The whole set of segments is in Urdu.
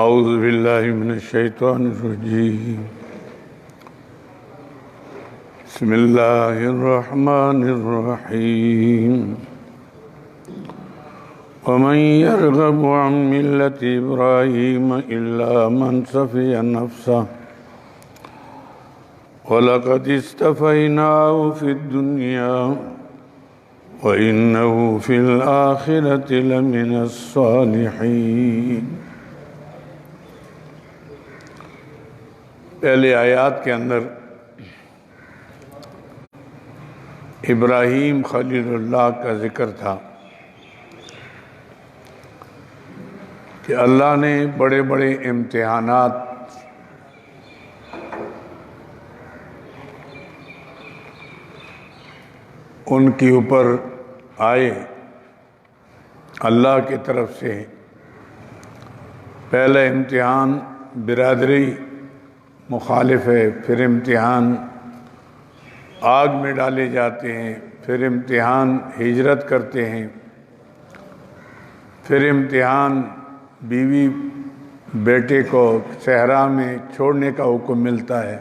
اعوذ باللہ من الشیطان الرجیم بسم اللہ الرحمن الرحیم ومن يرغب عن ملة إبراهيم إلا من سفي نفسه وَلَقَدِ اسْتَفَيْنَاهُ فِي الدُّنْيَا وَإِنَّهُ فِي الْآخِرَةِ لَمِنَ الصَّالِحِينَ۔ پہلے آیات کے اندر ابراہیم خلیل اللہ کا ذکر تھا کہ اللہ نے بڑے بڑے امتحانات ان کے اوپر آئے اللہ کی طرف سے۔ پہلا امتحان برادری مخالف ہے، پھر امتحان آگ میں ڈالے جاتے ہیں، پھر امتحان ہجرت کرتے ہیں، پھر امتحان بیوی بیٹے کو صحرا میں چھوڑنے کا حکم ملتا ہے،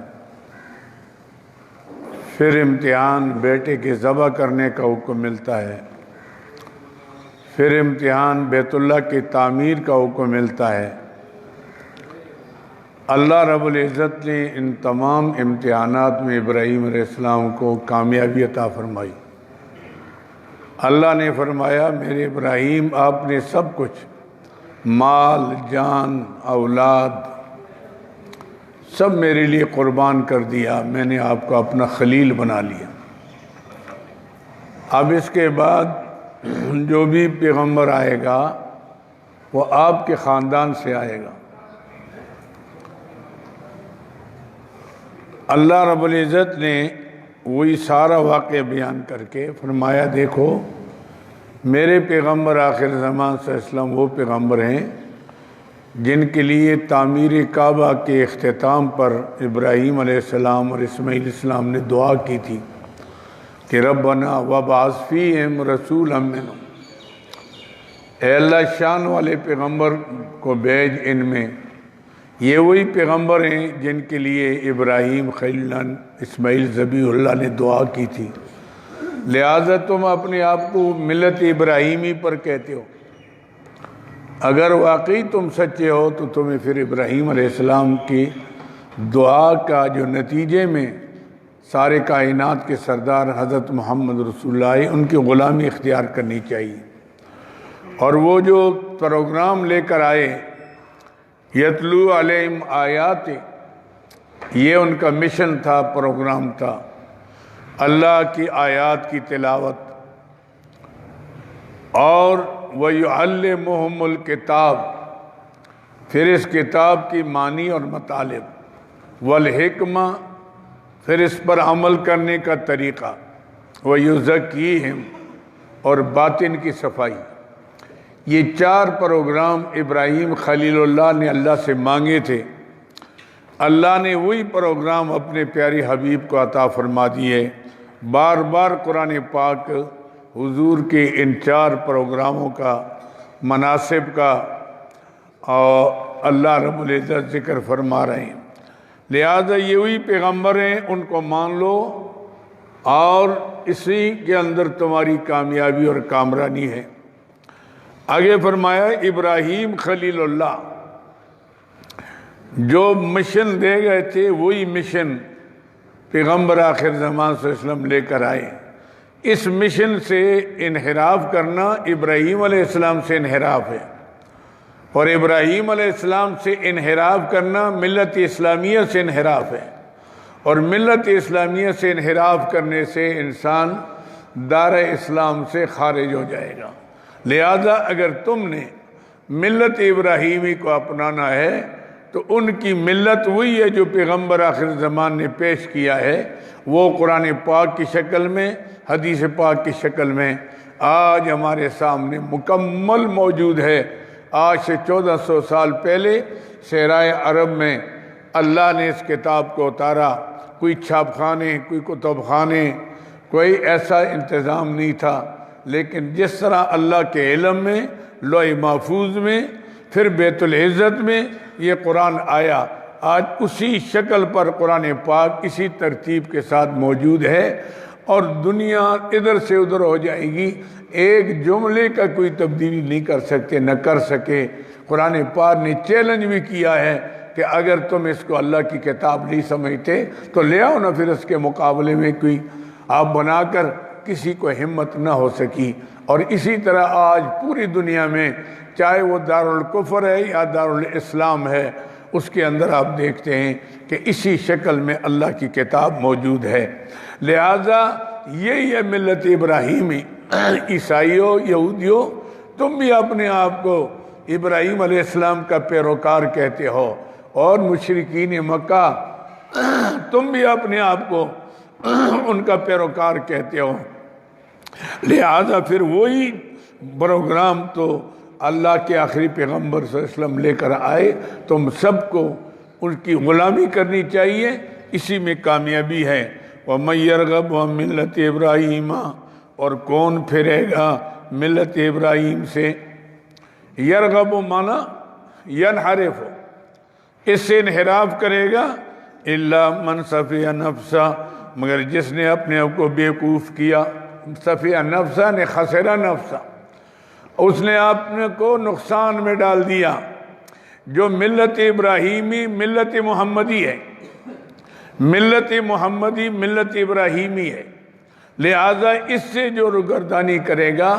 پھر امتحان بیٹے کے ذبح کرنے کا حکم ملتا ہے، پھر امتحان بیت اللہ کی تعمیر کا حکم ملتا ہے۔ اللہ رب العزت نے ان تمام امتحانات میں ابراہیم علیہ السلام کو کامیابی عطا فرمائی۔ اللہ نے فرمایا میرے ابراہیم آپ نے سب کچھ مال جان اولاد سب میرے لیے قربان کر دیا، میں نے آپ کو اپنا خلیل بنا لیا۔ اب اس کے بعد جو بھی پیغمبر آئے گا وہ آپ کے خاندان سے آئے گا۔ اللہ رب العزت نے وہی سارا واقعہ بیان کر کے فرمایا دیکھو میرے پیغمبر آخر زمان صلی اللہ علیہ وسلم وہ پیغمبر ہیں جن کے لیے تعمیر کعبہ کے اختتام پر ابراہیم علیہ السلام اور اسماعیل علیہ السلام نے دعا کی تھی کہ ربنا وابعث فیہم رسولا منہم، اے اللہ شان والے پیغمبر کو بھیج ان میں۔ یہ وہی پیغمبر ہیں جن کے لیے ابراہیم خلیل اسماعیل ذبیح اللہ نے دعا کی تھی، لہذا تم اپنے آپ کو ملت ابراہیمی پر کہتے ہو۔ اگر واقعی تم سچے ہو تو تمہیں پھر ابراہیم علیہ السلام کی دعا کا جو نتیجے میں سارے کائنات کے سردار حضرت محمد رسول اللہ ان کی غلامی اختیار کرنی چاہیے۔ اور وہ جو پروگرام لے کر آئے یتلو علیہم آیات، یہ ان کا مشن تھا، پروگرام تھا، اللہ کی آیات کی تلاوت، اور وَيُعَلِّمُهُمُ الْكِتَابِ، پھر اس کتاب کی معنی اور مطالب، والحکمہ، پھر اس پر عمل کرنے کا طریقہ، وَيُزَكِّيهِمْ، اور باطن کی صفائی۔ یہ چار پروگرام ابراہیم خلیل اللہ نے اللہ سے مانگے تھے۔ اللہ نے وہی پروگرام اپنے پیارے حبیب کو عطا فرما دیے۔ بار بار قرآن پاک حضور کے ان چار پروگراموں کا مناسب کا اور اللہ رب العزت ذکر فرما رہے ہیں، لہذا یہ وہی پیغمبر ہیں، ان کو مان لو اور اسی کے اندر تمہاری کامیابی اور کامرانی ہے۔ آگے فرمایا ابراہیم خلیل اللہ جو مشن دے گئے تھے وہی مشن پیغمبر آخر زمان صلی اللہ علیہ وسلم لے کر آئے۔ اس مشن سے انحراف کرنا ابراہیم علیہ السلام سے انحراف ہے، اور ابراہیم علیہ السلام سے انحراف کرنا ملت اسلامیہ سے انحراف ہے، اور ملت اسلامیہ سے انحراف کرنے سے انسان دار اسلام سے خارج ہو جائے گا۔ لہذا اگر تم نے ملت ابراہیمی کو اپنانا ہے تو ان کی ملت وہی ہے جو پیغمبر آخر زمان نے پیش کیا ہے، وہ قرآن پاک کی شکل میں، حدیث پاک کی شکل میں آج ہمارے سامنے مکمل موجود ہے۔ آج سے 1400 سال پہلے صحرائے عرب میں اللہ نے اس کتاب کو اتارا، کوئی چھاپ خانے، کوئی کتب خانے، کوئی ایسا انتظام نہیں تھا، لیکن جس طرح اللہ کے علم میں لوح محفوظ میں پھر بیت العزت میں یہ قرآن آیا، آج اسی شکل پر قرآن پاک اسی ترتیب کے ساتھ موجود ہے، اور دنیا ادھر سے ادھر ہو جائے گی، ایک جملے کا کوئی تبدیلی نہیں کر سکتے، نہ کر سکے۔ قرآن پاک نے چیلنج بھی کیا ہے کہ اگر تم اس کو اللہ کی کتاب نہیں سمجھتے تو لے آؤ نا پھر اس کے مقابلے میں کوئی، آپ بنا کر کسی کو ہمت نہ ہو سکی۔ اور اسی طرح آج پوری دنیا میں چاہے وہ دارالکفر ہے یا دارالاسلام ہے، اس کے اندر آپ دیکھتے ہیں کہ اسی شکل میں اللہ کی کتاب موجود ہے۔ لہذا یہی ہے ملت ابراہیمی۔ عیسائیوں، یہودیوں، تم بھی اپنے آپ کو ابراہیم علیہ السلام کا پیروکار کہتے ہو، اور مشرکین مکہ تم بھی اپنے آپ کو ان کا پیروکار کہتے ہو۔ لہذا پھر وہی پروگرام تو اللہ کے آخری پیغمبر صلی اللہ علیہ وسلم لے کر آئے، تم سب کو ان کی غلامی کرنی چاہیے، اسی میں کامیابی ہے۔ وَمَن يَرْغَبُ عَن مِّلَّةِ إِبْرَاهِيمَ، اور کون پھرے گا ملت ابراہیم سے۔ یرغب مانا ینحرف، اس سے انحراف کرے گا، الا من صفی نفسا، مگر جس نے اپنے آپ کو بیوقوف کیا۔ صفی نفسا نے خسرا نفسا، اس نے اپنے کو نقصان میں ڈال دیا۔ جو ملت ابراہیمی ملت محمدی ہے، ملت محمدی ملت ابراہیمی ہے، لہذا اس سے جو روگردانی کرے گا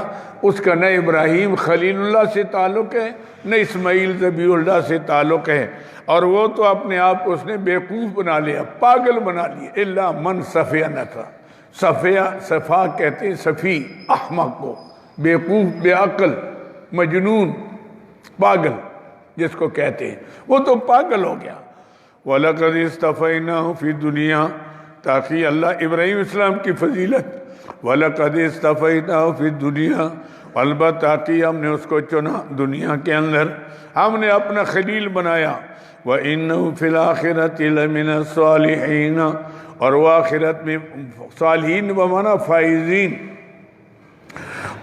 اس کا نہ ابراہیم خلیل اللہ سے تعلق ہے، نہ اسماعیل ذبیح اللہ سے تعلق ہے، اور وہ تو اپنے آپ کو اس نے بیوقوف بنا لیا، پاگل بنا لیا۔ الا من صفی نفسا، صفا کہتے ہیں صفی، احمق کو، بیوقوف، بے عقل، مجنون، پاگل جس کو کہتے ہیں، وہ تو پاگل ہو گیا۔ وَلَقَدِ اسْتَفَيْنَاهُ فِي الدُّنْيَا، تاکہ اللہ ابراہیم السلام کی فضیلت، وَلَقَدِ اسْتَفَيْنَاهُ فِي الدُّنْيَا، البتہ کہ ہم نے اس کو چنا دنیا کے اندر، ہم نے اپنا خلیل بنایا۔ وَإِنَّهُ فِي الْآخِرَةِ لَمِنَ الصَّالِحِينَ، اور وہ آخرت میں صالحین بمانا فائزین،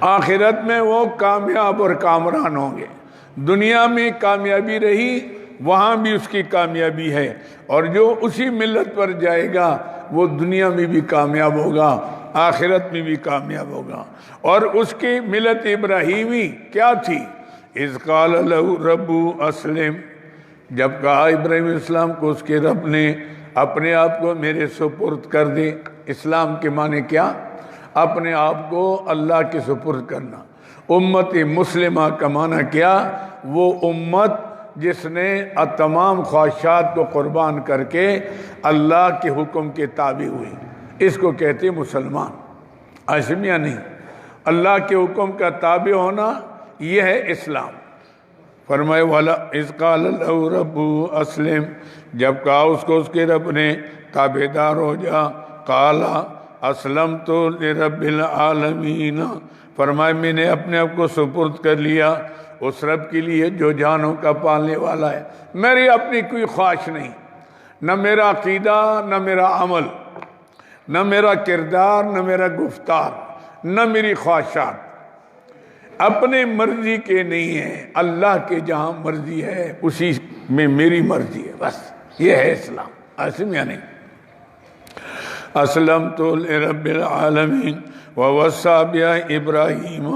آخرت میں وہ کامیاب اور کامران ہوں گے۔ دنیا میں کامیابی رہی، وہاں بھی اس کی کامیابی ہے، اور جو اسی ملت پر جائے گا وہ دنیا میں بھی کامیاب ہوگا، آخرت میں بھی کامیاب ہوگا۔ اور اس کی ملت ابراہیمی کیا تھی؟ اذ قال له رب اسلم، جب کہا ابراہیم علیہ السلام کو اس کے رب نے اپنے آپ کو میرے سپرد کر دے۔ اسلام کے معنی کیا؟ اپنے آپ کو اللہ کے سپرد کرنا۔ امت مسلمہ کا معنی کیا؟ وہ امت جس نے تمام خواہشات کو قربان کر کے اللہ کے حکم کے تابع ہوئی، اس کو کہتے مسلمان، عاصمیہ نہیں۔ اللہ کے حکم کا تابع ہونا یہ ہے اسلام۔ فرمائے والا اذ قال له رب اسلم، جب کہا اس کو اس کے رب نے تابع دار ہو جا، قال اسلمت لرب العالمین، فرمائے میں نے اپنے آپ کو سپرد کر لیا اس رب کے لیے جو جانوں کا پالنے والا ہے۔ میری اپنی کوئی خواہش نہیں، نہ میرا عقیدہ، نہ میرا عمل، نہ میرا کردار، نہ میرا گفتار، نہ میری خواہشات اپنے مرضی کے نہیں ہیں، اللہ کے جہاں مرضی ہے اسی میں میری مرضی ہے، بس یہ ہے اسلام، عاصمیہ نہیں۔ اسلمت لرب العالمین ووصى بها ابراہیم،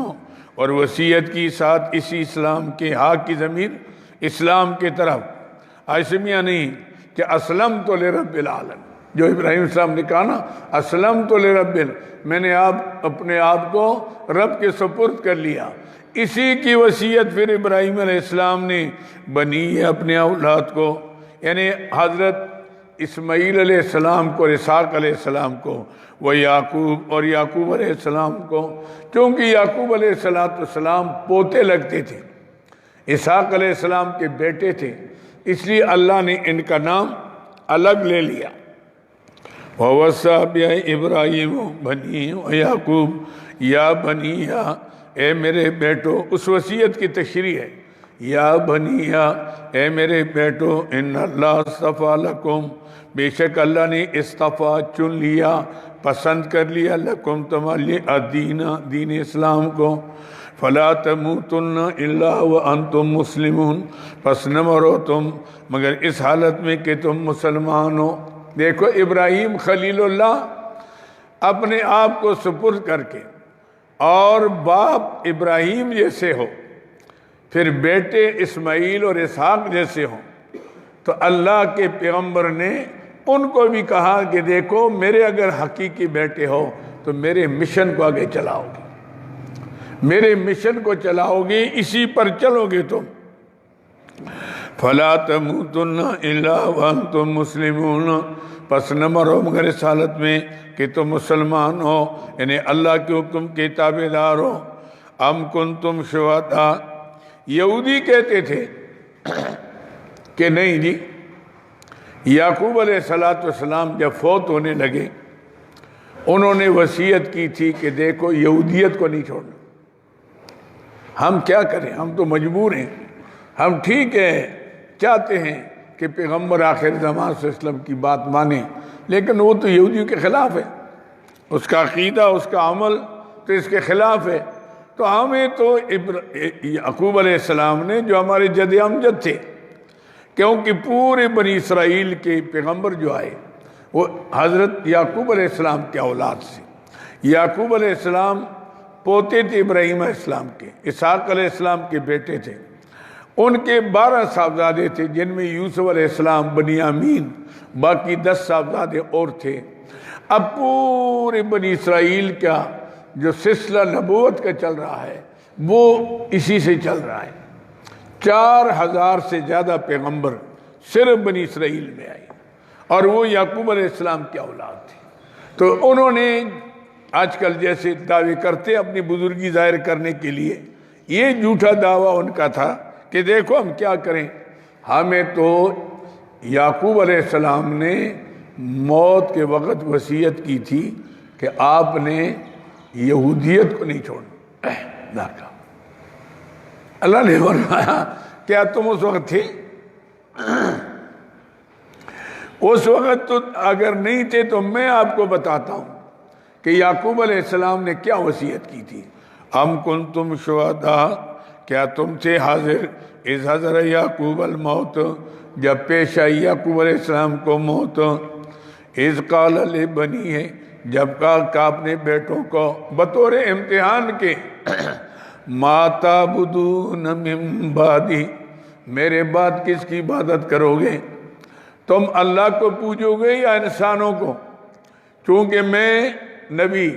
اور وصیت کی ساتھ اسی اسلام کے، ہاں کی ضمیر اسلام کی طرف، عاصمیہ نہیں کہ اسلمت لرب العالمین، جو ابراہیم السلام نے کہا نا اسلمت لرب، میں نے اپنے آپ کو رب کے سپرد کر لیا۔ اسی کی وصیت پھر ابراہیم علیہ السلام نے بنی ہے اپنے اولاد کو، یعنی حضرت اسماعیل علیہ السلام کو، اسحاق علیہ السلام کو، وہ یعقوب اور یعقوب علیہ السلام کو، چونکہ یعقوب علیہ السلام پوتے لگتے تھے، اسحاق علیہ السلام کے بیٹے تھے، اس لیے اللہ نے ان کا نام الگ لے لیا۔ وَوَصَّى بِهَا إِبْرَاهِيمُ بَنِيهِ وَيَعْقُوبَ، یا بنیا، اے میرے بیٹو، اس وصیت کی تشریح ہے، یا بنیا، اے میرے بیٹو، ان اللہ اصطفیٰ لکم، بے شک اللہ نے اصطفیٰ چن لیا، پسند کر لیا، لکم تمہارے لیے الدین، دین اسلام کو، فلا تموتن الا وانتم مسلمون، پس نہ مرو تم مگر اس حالت میں کہ تم مسلمان ہو۔ دیکھو ابراہیم خلیل اللہ اپنے آپ کو سپرد کر کے، اور باپ ابراہیم جیسے ہو، پھر بیٹے اسماعیل اور اسحاق جیسے ہوں، تو اللہ کے پیغمبر نے ان کو بھی کہا کہ دیکھو میرے اگر حقیقی بیٹے ہو تو میرے مشن کو آگے چلاؤ گے، میرے مشن کو چلاؤ گے، اسی پر چلو گے تم۔ فلا تموتن الا وانتم مسلمون، پس نہ مرو مگر اس حالت میں کہ تم مسلمان ہو، یعنی اللہ کے حکم کے تابع دار ہو۔ ام کنتم شہداء، یہودی کہتے تھے کہ نہیں جی، یعقوب علیہ السلام جب فوت ہونے لگے انہوں نے وصیت کی تھی کہ دیکھو یہودیت کو نہیں چھوڑنا، ہم کیا کریں، ہم تو مجبور ہیں، ہم ٹھیک ہے چاہتے ہیں کہ پیغمبر آخر زمان صلی اللہ علیہ وسلم کی بات مانیں، لیکن وہ تو یہودیوں کے خلاف ہے، اس کا عقیدہ اس کا عمل تو اس کے خلاف ہے، تو ہمیں تو یعقوب علیہ السلام نے جو ہمارے جد امجد تھے، کیونکہ پورے بنی اسرائیل کے پیغمبر جو آئے وہ حضرت یعقوب علیہ السلام کے اولاد سے، یعقوب علیہ السلام پوتے تھے ابراہیم علیہ السلام کے، اسحاق علیہ السلام کے بیٹے تھے، ان کے 12 صاحبزادے تھے جن میں یوسف علیہ السلام، بنیامین، باقی 10 صاحبزادے اور تھے۔ اب پورے بنی اسرائیل کا جو سلسلہ نبوت کا چل رہا ہے وہ اسی سے چل رہا ہے، 4000 سے زیادہ پیغمبر صرف بنی اسرائیل میں آئے، اور وہ یعقوب علیہ السلام کی اولاد تھی۔ تو انہوں نے آج کل جیسے دعوے کرتے اپنی بزرگی ظاہر کرنے کے لیے، یہ جھوٹا دعویٰ ان کا تھا کہ دیکھو ہم کیا کریں، ہمیں تو یعقوب علیہ السلام نے موت کے وقت وصیت کی تھی کہ آپ نے یہودیت کو نہیں چھوڑنا۔ اللہ نے فرمایا کیا تم اس وقت تھے؟ اس وقت تو اگر نہیں تھے تو میں آپ کو بتاتا ہوں کہ یعقوب علیہ السلام نے کیا وصیت کی تھی۔ ام کنتم شہداء، کیا تم تھے حاضر اذ حضر یعقوب الموت، جب پیش آئی یعقوب علیہ السلام کو موت، اذ قال لبنیہ، جب کہا کہ اپنے بیٹوں کو بطور امتحان کے، ما تعبدون من بعدی، میرے بعد کس کی عبادت کرو گے؟ تم اللہ کو پوجو گے یا انسانوں کو؟ چونکہ میں نبی،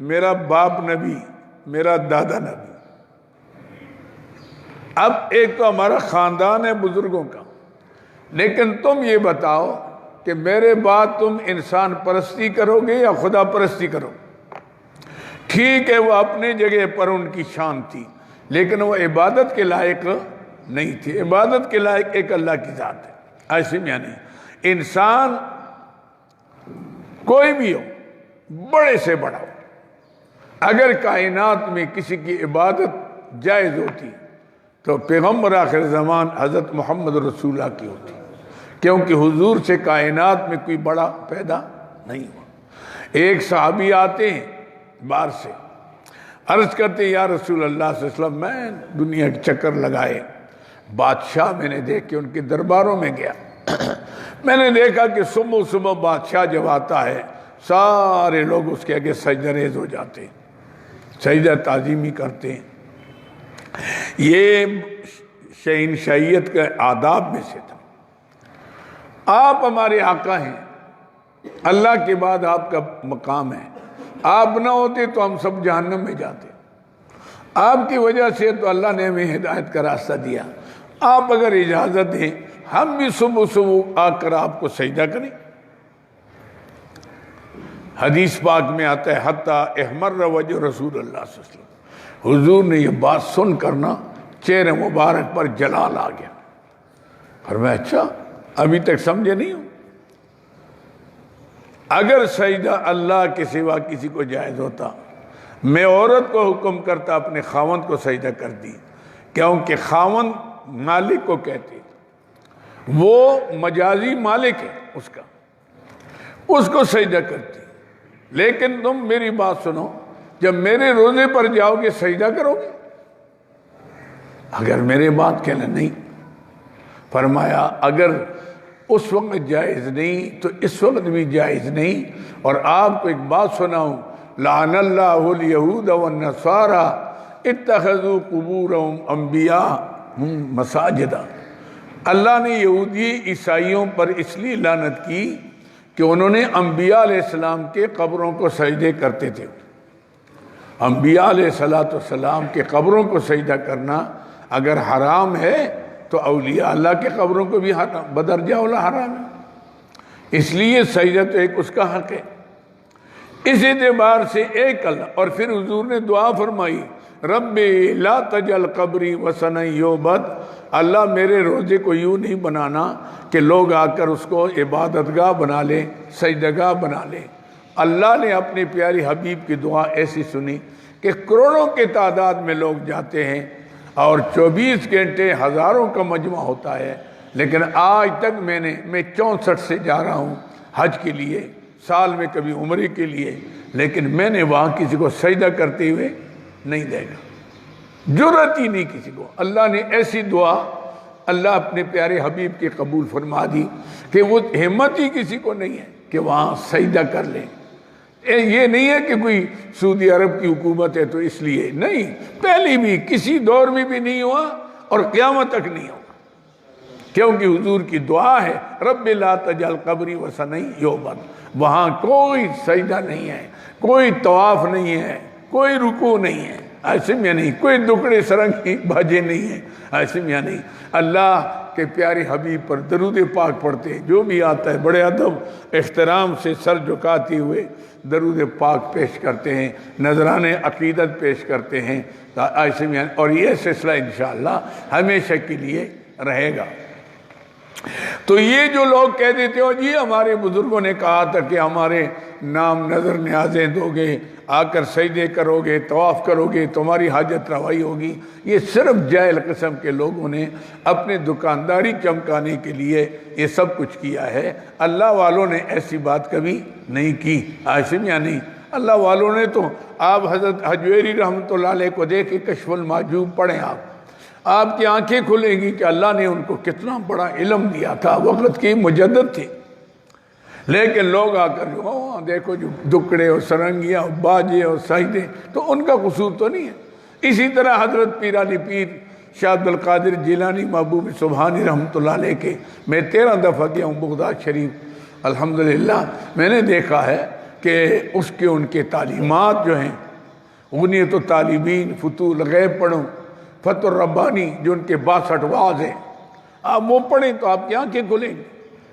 میرا باپ نبی، میرا دادا نبی، اب ایک تو ہمارا خاندان ہے بزرگوں کا، لیکن تم یہ بتاؤ کہ میرے بعد تم انسان پرستی کرو گے یا خدا پرستی کرو؟ ٹھیک ہے وہ اپنی جگہ پر ان کی شان تھی، لیکن وہ عبادت کے لائق نہیں تھی، عبادت کے لائق ایک اللہ کی ذات ہے۔ ایسے میں یعنی انسان کوئی بھی ہو، بڑے سے بڑا ہو، اگر کائنات میں کسی کی عبادت جائز ہوتی تو پیغمبر آخر زمان حضرت محمد رسول اللہ کی ہوتی، کیونکہ حضور سے کائنات میں کوئی بڑا پیدا نہیں ہوا۔ ایک صحابی آتے ہیں باہر سے، عرض کرتے یا رسول اللہ صلی اللہ علیہ وسلم، میں دنیا کے چکر لگائے، بادشاہ میں نے دیکھ کے ان کے درباروں میں گیا، میں نے دیکھا کہ صبح صبح بادشاہ جب آتا ہے سارے لوگ اس کے آگے سجدہ ریز ہو جاتے ہیں، سجدہ تعظیمی کرتے ہیں۔ یہ شہنشاہیت کے آداب میں سے تھا۔ آپ ہمارے آقا ہیں، اللہ کے بعد آپ کا مقام ہے، آپ نہ ہوتے تو ہم سب جہنم میں جاتے، آپ کی وجہ سے تو اللہ نے ہمیں ہدایت کا راستہ دیا، آپ اگر اجازت دیں ہم بھی صبح صبح آ کر آپ کو سجدہ کریں۔ حدیث پاک میں آتا ہے حتیٰ احمر وجہ رسول اللہ صلی اللہ علیہ وسلم، حضور نے یہ بات سن کرنا چہرے مبارک پر جلال آ گیا، فرمایا اچھا ابھی تک سمجھے نہیں ہوں؟ اگر سجدہ اللہ کے سوا کسی کو جائز ہوتا، میں عورت کو حکم کرتا اپنے خاوند کو سجدہ کر دی، کیونکہ خاوند مالک کو کہتے، وہ مجازی مالک ہے اس کا، اس کو سجدہ کرتی۔ لیکن تم میری بات سنو، جب میرے روزے پر جاؤ گے سجدہ کرو گے؟ اگر میرے بات کہنا نہیں، فرمایا اگر اس وقت جائز نہیں تو اس وقت بھی جائز نہیں۔ اور آپ کو ایک بات سناؤں، لعن اللہ الیہود والنصارى اتخذوا قبورهم انبیاءهم مساجدا۔ اللہ نے یہودی عیسائیوں پر اس لیے لعنت کی کہ انہوں نے انبیاء علیہ السلام کے قبروں کو سجدے کرتے تھے۔ انبیاء علیہ السلام کے قبروں کو سجدہ کرنا اگر حرام ہے تو اولیاء اللہ کے قبروں کو بھی بدرجہ اولا حرام ہے۔ اس لیے سجدہ تو ایک اس کا حق ہے۔ اس اعتبار سے ایک اللہ، اور پھر حضور نے دعا فرمائی، رب لا تجعل قبری وثنا یعبد، اللہ میرے روزے کو یوں نہیں بنانا کہ لوگ آ کر اس کو عبادت گاہ بنا لیں، سجدہ گاہ بنا لیں۔ اللہ نے اپنے پیاری حبیب کی دعا ایسی سنی کہ کروڑوں کے تعداد میں لوگ جاتے ہیں اور 24 گھنٹے ہزاروں کا مجمع ہوتا ہے، لیکن آج تک میں 64 سے جا رہا ہوں حج کے لیے، سال میں کبھی عمرے کے لیے، لیکن میں نے وہاں کسی کو سجدہ کرتے ہوئے نہیں دیکھا، جرأت ہی نہیں کسی کو۔ اللہ نے ایسی دعا اللہ اپنے پیارے حبیب کی قبول فرما دی کہ وہ ہمت ہی کسی کو نہیں ہے کہ وہاں سجدہ کر لیں۔ یہ نہیں ہے کہ کوئی سعودی عرب کی حکومت ہے تو اس لیے نہیں، پہلی بھی کسی دور میں بھی نہیں ہوا اور قیامت تک نہیں ہوگا، کیونکہ حضور کی دعا ہے رب لا تجعل قبری وثنا یعبد۔ وہاں کوئی سجدہ نہیں ہے، کوئی طواف نہیں ہے، کوئی رکوع نہیں ہے، ایسے میں نہیں، کوئی دکڑے سرنگی باجے نہیں ہیں، ایسے میں نہیں۔ اللہ کے پیارے حبیب پر درود پاک پڑھتے، جو بھی آتا ہے بڑے ادب احترام سے سر جھکاتے ہوئے درود پاک پیش کرتے ہیں، نذران عقیدت پیش کرتے ہیں، ایسے میں، اور یہ سلسلہ انشاءاللہ ہمیشہ کے لیے رہے گا۔ تو یہ جو لوگ کہہ دیتے ہو جی ہمارے بزرگوں نے کہا تھا کہ ہمارے نام نظر نیازیں دو گے، آ کر سجدے کرو گے، طواف کرو گے، تمہاری حاجت روائی ہوگی، یہ صرف جاہل قسم کے لوگوں نے اپنے دکانداری چمکانے کے لیے یہ سب کچھ کیا ہے۔ اللہ والوں نے ایسی بات کبھی نہیں کی، ایسے میں نہیں۔ اللہ والوں نے تو آپ حضرت حجویری رحمۃ اللہ علیہ کو دیکھ کے کشف المحجوب پڑھیں، آپ کی آنکھیں کھلیں گی کہ اللہ نے ان کو کتنا بڑا علم دیا تھا، وقت کی مجدد تھے، لیکن لوگ آ کر جو دیکھو جو دکڑے اور سرنگیاں اور باجے اور سجدے، تو ان کا قصور تو نہیں ہے۔ اسی طرح حضرت پیرانی پیر شاہ عبد القادر جیلانی محبوب سبحانی رحمۃ اللہ علیہ کے میں 13 دفعہ گیا ہوں بغداد شریف، الحمدللہ میں نے دیکھا ہے کہ اس کے ان کے تعلیمات جو ہیں، غنیت الطالبین، فتوح الغیب پڑھوں، فتح الربانی جو ان کے 62 واعظ ہیں، آپ وہ پڑھیں تو آپ کی آنکھیں کھلیں گی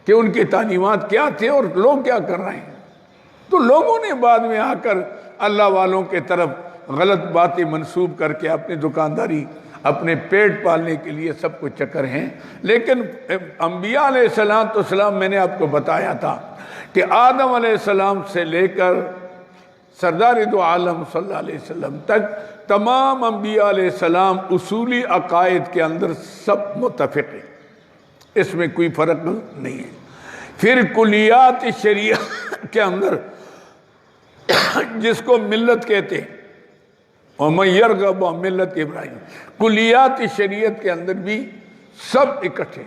کہ ان کے تعلیمات کیا تھے اور لوگ کیا کر رہے ہیں۔ تو لوگوں نے بعد میں آ کر اللہ والوں کے طرف غلط باتیں منسوب کر کے اپنی دکانداری، اپنے پیٹ پالنے کے لیے سب کچھ چکر ہیں۔ لیکن انبیاء علیہ السلام میں نے آپ کو بتایا تھا کہ آدم علیہ السلام سے لے کر سردار دو عالم صلی اللہ علیہ وسلم تک تمام انبیاء علیہ السلام اصولی عقائد کے اندر سب متفق ہیں، اس میں کوئی فرق نہیں ہے۔ پھر کلیات شریعت کے اندر جس کو ملت کہتے ہیں، وَمَن يَرْغَبُ عَن مِلَّةِ ابراہیم، کلیات شریعت کے اندر بھی سب اکٹھے،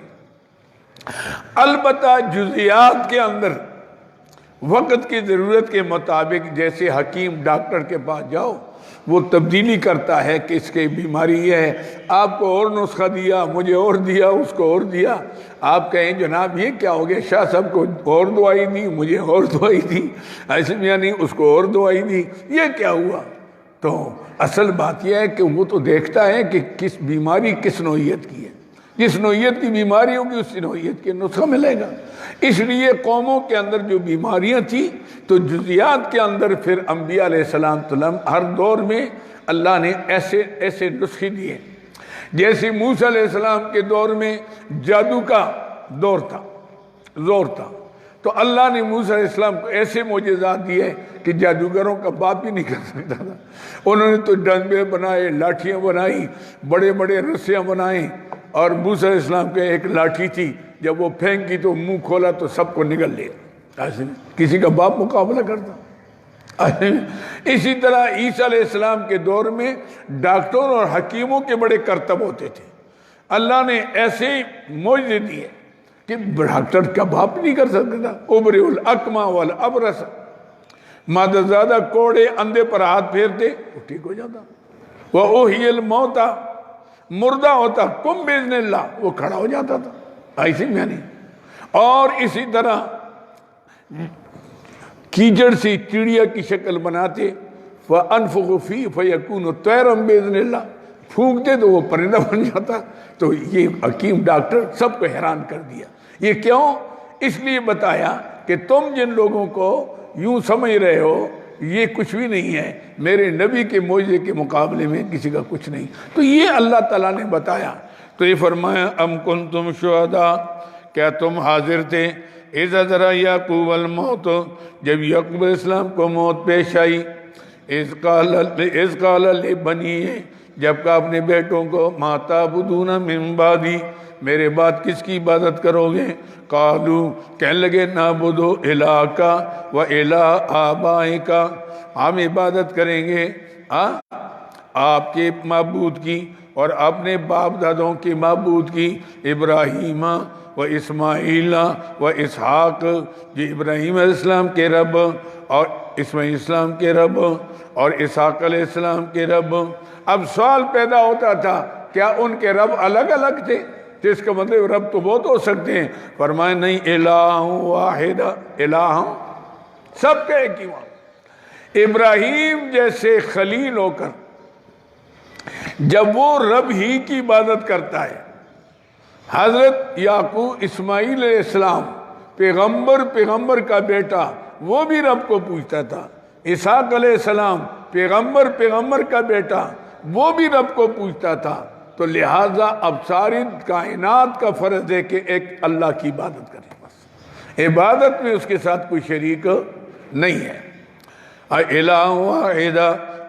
البتہ جزیات کے اندر وقت کی ضرورت کے مطابق جیسے حکیم ڈاکٹر کے پاس جاؤ وہ تبدیلی کرتا ہے کہ اس کی بیماری یہ ہے، آپ کو اور نسخہ دیا، مجھے اور دیا، اس کو اور دیا، آپ کہیں جناب یہ کیا ہو گیا، شاہ صاحب کو اور دوائی دی، مجھے اور دوائی دی، ایسے میں نہیں اس کو اور دوائی دی، یہ کیا ہوا؟ تو اصل بات یہ ہے کہ وہ تو دیکھتا ہے کہ کس بیماری کس نوعیت کی ہے، جس نوعیت کی بیماری ہوگی اس نوعیت کے نسخہ ملے گا۔ اس لیے قوموں کے اندر جو بیماریاں تھیں تو جزیات کے اندر پھر انبیاء علیہ السلام ہر دور میں اللہ نے ایسے نسخے دیے۔ جیسے موسیٰ علیہ السلام کے دور میں جادو کا زور تھا تو اللہ نے موسیٰ علیہ السلام کو ایسے معجزات دیے کہ جادوگروں کا باپ ہی نہیں کر سکتا تھا۔ انہوں نے تو ڈنڈے بنائے، لاٹھیاں بنائی، بڑے بڑے رسیاں بنائیں، اور موسیٰ علیہ السلام کے ایک لاٹھی تھی، جب وہ پھینکی تو منہ کھولا تو سب کو نگل لیا، ایسے کسی کا باپ مقابلہ کرتا۔ اسی طرح عیسیٰ علیہ السلام کے دور میں ڈاکٹروں اور حکیموں کے بڑے کرتب ہوتے تھے، اللہ نے ایسے معجزے دیے کہ ڈاکٹر کا باپ نہیں کر سکتا تھا. ابرئ الاکمہ والابرص، مادہ زیادہ کوڑے اندھے پر ہاتھ پھیرتے وہ ٹھیک ہو جاتا. وَأُحْيِي الْمَوْتَى، مردہ ہوتا قم بِإِذْنِ اللہ وہ کھڑا ہو جاتا تھا. ایسے میں نہیں. اور اسی طرح کیچڑ سے چڑیا کی شکل بناتے، فَأَنفُخُ فِيهِ فَيَكُونُ طَيْرًا بِإِذْنِ اللَّهِ، پھونکتے تو وہ پرندہ بن جاتا. تو یہ حکیم ڈاکٹر سب کو حیران کر دیا. یہ کیوں؟ اس لیے بتایا کہ تم جن لوگوں کو یوں سمجھ رہے ہو یہ کچھ بھی نہیں ہے، میرے نبی کے معجزے کے مقابلے میں کسی کا کچھ نہیں. تو یہ اللہ تعالیٰ نے بتایا. تو یہ فرمایا ام کنتم شہداء، کیا تم حاضر تھے، اذ حضر یعقوب الموت، جب یعقوب علیہ السلام کو موت پیش آئی، اذ قال لبنیہ، جب کہا اپنے بیٹوں کو، ما تعبدون من بعدی، میرے بعد کس کی عبادت کرو گے؟ قالو، کہنے لگے، نعبد الہک و الہ آبائک، ہم عبادت کریں گے آپ کے معبود کی اور اپنے باپ دادوں کے معبود کی، ابراہیم و اسماعیل و اسحاق، جو ابراہیم علیہ السلام کے رب اور اسماعیل السلام کے رب اور اسحاق علیہ السلام کے رب. اب سوال پیدا ہوتا تھا کیا ان کے رب الگ الگ تھے؟ تو اس کا مطلب رب تو بہت ہو سکتے ہیں. فرمائے نہیں، الہ واحد، الہ سب کا ایک ہی وہاں. ابراہیم جیسے خلیل ہو کر جب وہ رب ہی کی عبادت کرتا ہے، حضرت یعقوب اسماعیل علیہ السلام پیغمبر کا بیٹا، وہ بھی رب کو پوچھتا تھا. اسحاق علیہ السلام پیغمبر کا بیٹا، وہ بھی رب کو پوچھتا تھا. تو لہٰذا اب ساری کائنات کا فرض ہے کہ ایک اللہ کی عبادت کریں. بس عبادت میں اس کے ساتھ کوئی شریک نہیں ہے. الہ واحد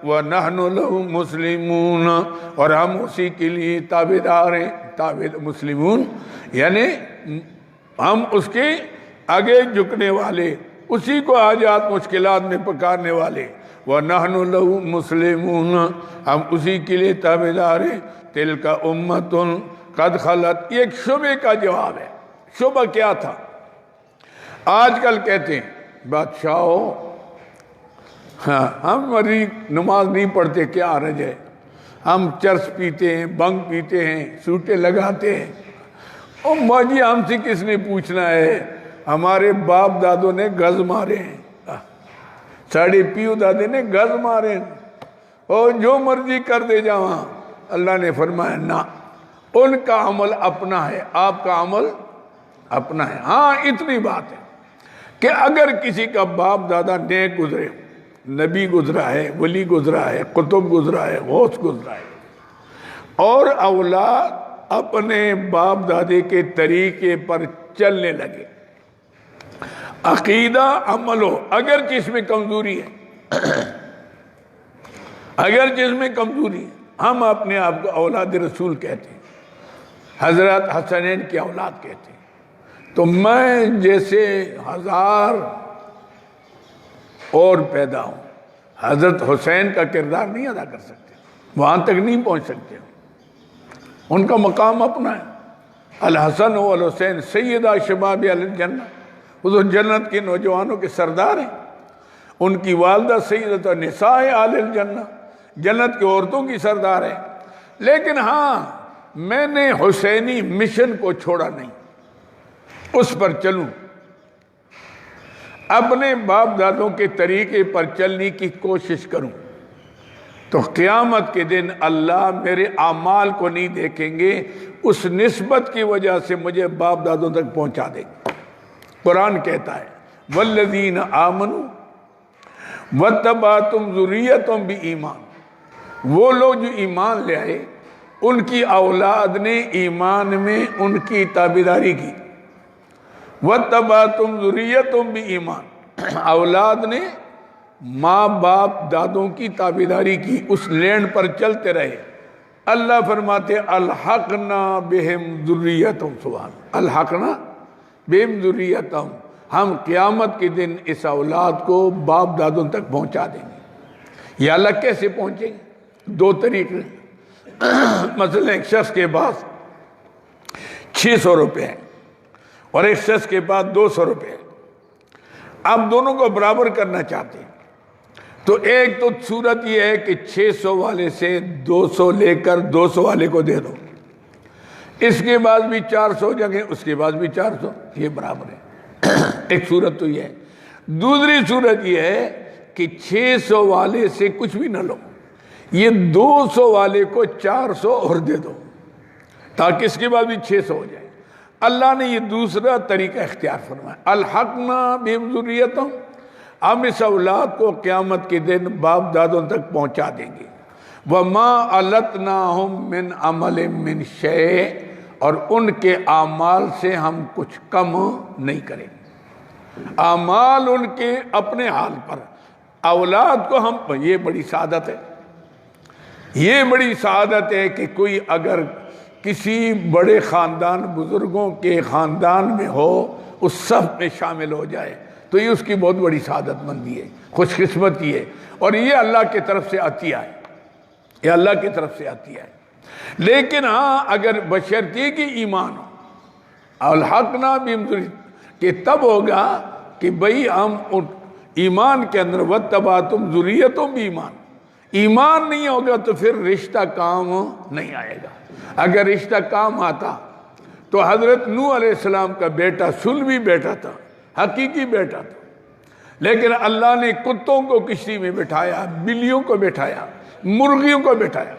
ونحن له مسلمون، اور ہم اسی کے لیے تابعدار ہیں. مسلمون یعنی ہم اس کے آگے جھکنے والے، اسی کو حاجات مشکلات میں پکارنے والے. وَنَحْنُ لَهُ مُسْلِمُونَ، ہم اسی کے لیے تابعدار ہیں. تِلْكَ أُمَّةٌ قَدْ خَلَتْ، یہ ایک شبہ کا جواب ہے. شبہ کیا تھا؟ آج کل کہتے ہیں بادشاہو، ہاں ہم مرضی نماز نہیں پڑھتے، کیا حرج ہے، ہم چرس پیتے ہیں، بنگ پیتے ہیں، سوٹے لگاتے ہیں. او ماجی ہم سے کس نے پوچھنا ہے، ہمارے باپ دادوں نے گز مارے ہیں، ساڑھے پیو دادے نے گز مارے ہیں، اور جو مرضی کر دے جاواں. اللہ نے فرمایا نہ، ان کا عمل اپنا ہے، آپ کا عمل اپنا ہے. ہاں اتنی بات ہے کہ اگر کسی کا باپ دادا نیک گزرے، نبی گزرا ہے، ولی گزرا ہے، قطب گزرا ہے، غوث گزرا ہے، اور اولاد اپنے باپ دادے کے طریقے پر چلنے لگے، عقیدہ عمل ہو، اگر جس میں کمزوری ہے، اگر جس میں کمزوری ہے، ہم اپنے آپ کو اولاد رسول کہتے ہیں، حضرت حسنین کی اولاد کہتے ہیں. تو میں جیسے ہزار اور پیدا ہوں، حضرت حسین کا کردار نہیں ادا کر سکتے، وہاں تک نہیں پہنچ سکتے. ان کا مقام اپنا ہے. الحسن والحسین سیدہ شباب اہل الجنہ، وہ تو جنت کے نوجوانوں کے سردار ہیں. ان کی والدہ سیدہ نساء اہل الجنہ، جنت کی عورتوں کی سردار ہے. لیکن ہاں میں نے حسینی مشن کو چھوڑا نہیں، اس پر چلوں، اپنے باپ دادوں کے طریقے پر چلنے کی کوشش کروں. تو قیامت کے دن اللہ میرے اعمال کو نہیں دیکھیں گے، اس نسبت کی وجہ سے مجھے باپ دادوں تک پہنچا دیں گے. قرآن کہتا ہے والذین آمنوا واتبعتم ذریتہم بایمان، وہ لوگ جو ایمان لے آئے، ان کی اولاد نے ایمان میں ان کی تابعداری کی. واتبعتم ذریتہم بایمان، اولاد نے ماں باپ دادوں کی تابعداری کی، اس لینڈ پر چلتے رہے. اللہ فرماتے الحقنا بہم ذریتہم، سبحان الحقنا بہم ذریتہم، ہم قیامت کے دن اس اولاد کو باپ دادوں تک پہنچا دیں گے. یا اللہ کیسے پہنچیں گے؟ دو طریقے. مثلا ایک شخص کے پاس 600 روپے ہیں اور ایک شخص کے پاس 200 روپے ہیں. آپ دونوں کو برابر کرنا چاہتے ہیں تو ایک تو صورت یہ ہے کہ 600 والے سے 200 لے کر 200 والے کو دے دو, اس کے بعد بھی 400 جگہ, اس کے بعد بھی 400, یہ برابر ہے. ایک صورت تو یہ ہے. دوسری صورت یہ ہے کہ 600 والے سے کچھ بھی نہ لو, یہ 200 والے کو 400 اور دے دو تاکہ اس کے بعد بھی 600 ہو جائے. اللہ نے یہ دوسرا طریقہ اختیار فرمایا. الحقنا بہم ذریتہم, ہم اس اولاد کو قیامت کے دن باپ دادوں تک پہنچا دیں گے. وما التناہم من عمل من شیء, اور ان کے اعمال سے ہم کچھ کم نہیں کریں گے. اعمال ان کے اپنے حال پر, اولاد کو ہم, یہ بڑی سعادت ہے. یہ بڑی سعادت ہے کہ کوئی اگر کسی بڑے خاندان, بزرگوں کے خاندان میں ہو, اس سب میں شامل ہو جائے تو یہ اس کی بہت بڑی سعادت مندی ہے, خوش قسمتی ہے. اور یہ اللہ کی طرف سے عطیہ ہے, یہ اللہ کی طرف سے عطیہ ہے. لیکن ہاں اگر بشرطیہ کی ایمان ہو, الحقنا بہم ذریتہم, کہ تب ہوگا کہ بھئی ہم ایمان کے اندر واتبعتم ذریتہم بایمان, ایمان نہیں ہوگا تو پھر رشتہ کام نہیں آئے گا. اگر رشتہ کام آتا تو حضرت نوح علیہ السلام کا بیٹا سلمی بیٹا تھا, حقیقی بیٹا تھا, لیکن اللہ نے کتوں کو کشتی میں بٹھایا, بلیوں کو بٹھایا, مرغیوں کو بٹھایا,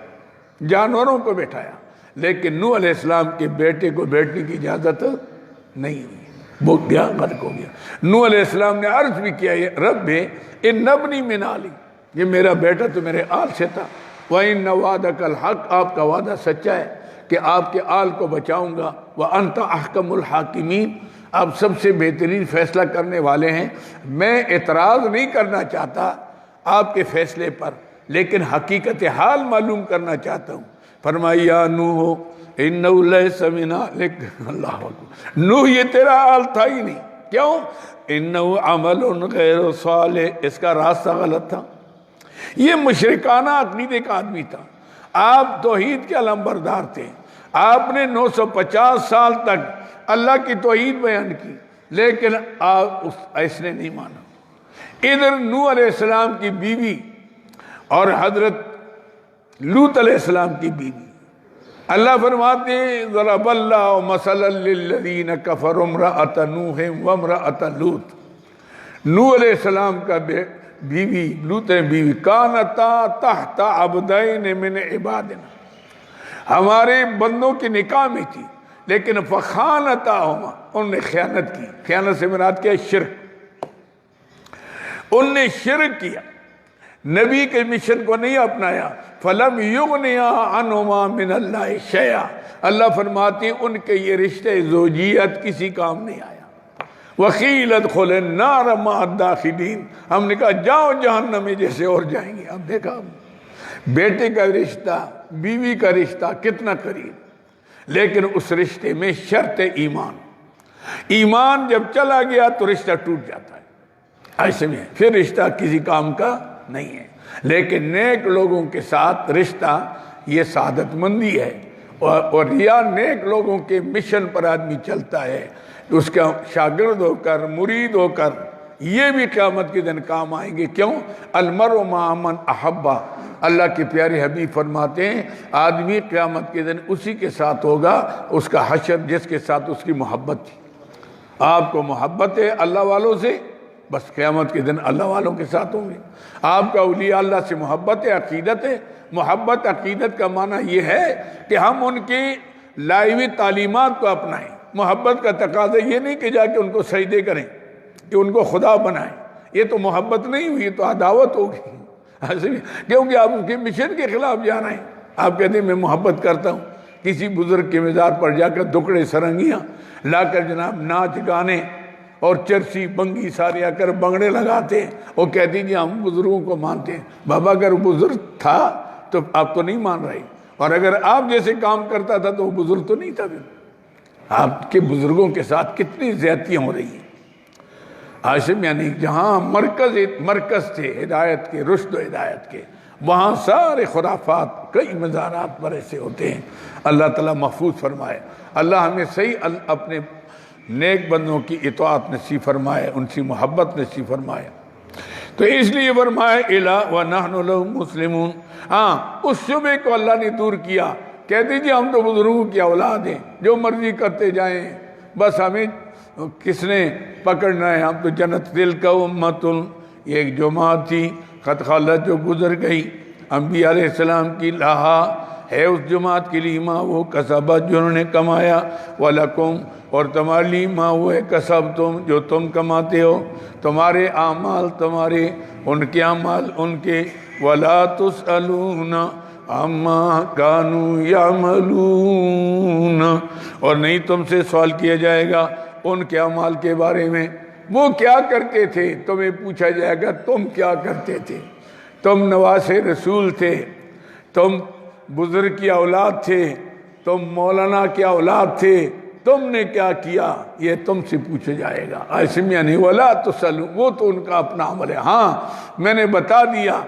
جانوروں کو بٹھایا, لیکن نوح علیہ السلام کے بیٹے کو بیٹھنے کی اجازت نہیں ہوئی, وہ گیا, غرق ہو گیا. نوح علیہ السلام نے عرض بھی کیا, یہ رب ان ابنی من آلی, یہ میرا بیٹا تو میرے آل سے تھا. وَإِنَّ وَعْدَكَ الْحَقُّ, آپ کا وعدہ سچا ہے کہ آپ کے آل کو بچاؤں گا. وَأَنْتَ أَحْكَمُ الْحَاكِمِينَ, آپ سب سے بہترین فیصلہ کرنے والے ہیں. میں اعتراض نہیں کرنا چاہتا آپ کے فیصلے پر, لیکن حقیقت حال معلوم کرنا چاہتا ہوں. فرمایا یا نوح انہ لیس من اہلک, اللہ اکبر, نوح یہ تیرا حال تھا ہی نہیں. کیوں؟ انہ عمل غیر صالح, اس کا راستہ غلط تھا. یہ مشرکانہ عقیدے کا آدمی تھا. آپ توحید کے علمبردار تھے, آپ نے 950 سال تک اللہ کی توحید بیان کی, لیکن اس نے نہیں مانا. ادھر نوح علیہ السلام کی بیوی اور حضرت لوط علیہ السلام کی بیوی, اللہ فرماتے ہیں ضرب اللہ مثلا للذین کفروا امرأۃ نوح وامرأۃ لوط. نوح علیہ السلام کا بیوی, لوط بیوی, کانتا تحت عبدین من عبادنا, ہمارے بندوں کی نکاح میں تھی, لیکن فخانتاہما, انہوں نے خیانت کی. خیانت سے مراد کیا؟ شرک. ان نے شرک کیا, نبی کے مشن کو نہیں اپنایا. فلم یغنیا عنہما من اللہ شیئا, اللہ فرماتے ہیں ان کے یہ رشتے زوجیت کسی کام نہیں آیا. وقیل ادخلوا النار مع الداخلین, ہم نے کہا جاؤ جہنم میں جیسے اور جائیں گے. اب دیکھا بیٹے کا رشتہ, بیوی کا رشتہ کتنا قریب, لیکن اس رشتے میں شرط ایمان. ایمان جب چلا گیا تو رشتہ ٹوٹ جاتا ہے, ایسے میں پھر رشتہ کسی کام کا نہیں ہے. لیکن نیک لوگوں کے ساتھ رشتہ یہ سعادت مندی ہے. اور یا نیک لوگوں کے مشن پر آدمی چلتا ہے, اس کا شاگرد ہو کر, مرید ہو کر, یہ بھی قیامت کے دن کام آئیں گے. کیوں؟ المرء مع من احبہ, اللہ کے پیارے حبیب فرماتے ہیں آدمی قیامت کے دن اسی کے ساتھ ہوگا, اس کا حشر جس کے ساتھ اس کی محبت تھی. آپ کو محبت ہے اللہ والوں سے, بس قیامت کے دن اللہ والوں کے ساتھ ہوں گے. آپ کا اولیاء اللہ سے محبت ہے, عقیدت ہے. محبت عقیدت کا معنی یہ ہے کہ ہم ان کی لائی ہوئی تعلیمات کو اپنائیں. محبت کا تقاضا یہ نہیں کہ جا کے ان کو سجدے کریں, کہ ان کو خدا بنائیں. یہ تو محبت نہیں ہوئی, تو عداوت ہوگی. کیونکہ آپ اس کے مشن کے خلاف جا رہے ہیں. آپ کہتے ہیں میں محبت کرتا ہوں, کسی بزرگ کے مزار پر جا کر دکڑے سرنگیاں لا کر جناب ناچ گانے اور چرسی بنگی سارے آ کر بنگڑے لگاتے ہیں. وہ کہتی ہیں ہم بزرگوں کو مانتے ہیں. بابا اگر بزرگ تھا تو آپ تو نہیں مان رہے, اور اگر آپ جیسے کام کرتا تھا تو وہ بزرگ تو نہیں تھا. آپ کے بزرگوں کے ساتھ کتنی زیادتیاں ہو رہی ہیں. عاشم یعنی جہاں مرکز تھے ہدایت کے, رشد و ہدایت کے, وہاں سارے خرافات کئی مزارات پر ایسے ہوتے ہیں. اللہ تعالیٰ محفوظ فرمائے. اللہ ہمیں صحیح اپنے نیک بندوں کی اطاعت نصیب فرمائے، ان سے محبت نصیب فرمائے. تو اس لیے فرمائے الہ ونحن لہ مسلمون. ہاں اس شبے کو اللہ نے دور کیا. کہہ دیجیے ہم تو بزرگوں کی اولاد ہیں، جو مرضی کرتے جائیں، بس ہمیں کس نے پکڑنا ہے، ہم تو جنت. دل کا امت، یہ ایک جماعت تھی قد خلت جو گزر گئی، انبیاء علیہ السلام کی لاہا ہے اس جماعت کے لیے ما وہ کسبت جو انہوں نے کمایا، وَلَكُمْ اور تمہارے لیے ما وہ کسبتم جو تم کماتے ہو. تمہارے اعمال تمہارے، ان کے اعمال ان کے. وَلَا تُسْأَلُونَ عَمَّا كَانُوا يَعْمَلُونَ اور نہیں تم سے سوال کیا جائے گا ان کے اعمال کے بارے میں. وہ کیا کرتے تھے تمہیں پوچھا جائے گا تم کیا کرتے تھے. تم نواز رسول تھے، تم بزرگ کی اولاد تھے، تم مولانا کی اولاد تھے، تم نے کیا کیا یہ تم سے پوچھا جائے گا. ایسے میں نہیں ولا تسألوا، وہ تو ان کا اپنا عمل ہے. ہاں میں نے بتا دیا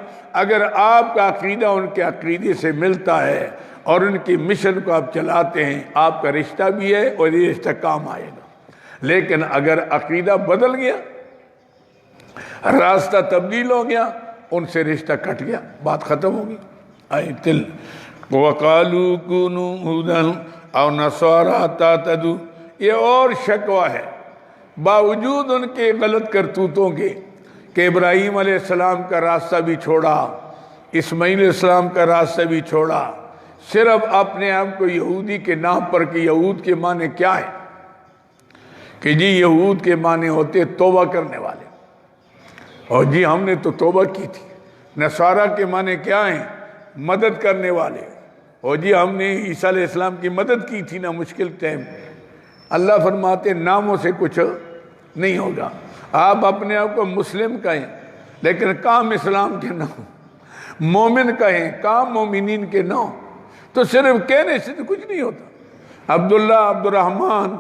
اگر آپ کا عقیدہ ان کے عقیدے سے ملتا ہے اور ان کی مشن کو آپ چلاتے ہیں، آپ کا رشتہ بھی ہے اور یہ رشتہ کام آئے گا. لیکن اگر عقیدہ بدل گیا، راستہ تبدیل ہو گیا، ان سے رشتہ کٹ گیا، بات ختم ہوگی. آیتل وَقَالُوا كُونُوا هُودًا أَوْ نَصَارَىٰ تَهْتَدُوا، یہ اور شکوہ ہے باوجود ان کے غلط کرتوتوں کے کہ ابراہیم علیہ السلام کا راستہ بھی چھوڑا، اسماعیل علیہ السلام کا راستہ بھی چھوڑا، صرف اپنے آپ کو یہودی کے نام پر. کہ یہود کے معنی کیا ہے؟ کہ جی یہود کے معنی ہوتے توبہ کرنے والے، اور جی ہم نے تو توبہ کی تھی. نصارہ کے معنی کیا ہیں؟ مدد کرنے والے، اور جی ہم نے عیسیٰ علیہ السلام کی مدد کی تھی نا مشکل ٹائم. اللہ فرماتے ناموں سے کچھ نہیں ہوگا. آپ اپنے آپ کو مسلم کہیں لیکن کام اسلام کے نہ ہو، مومن کہیں کام مومنین کے نہ ہو، تو صرف کہنے سے تو کچھ نہیں ہوتا. عبداللہ، عبد الرحمن،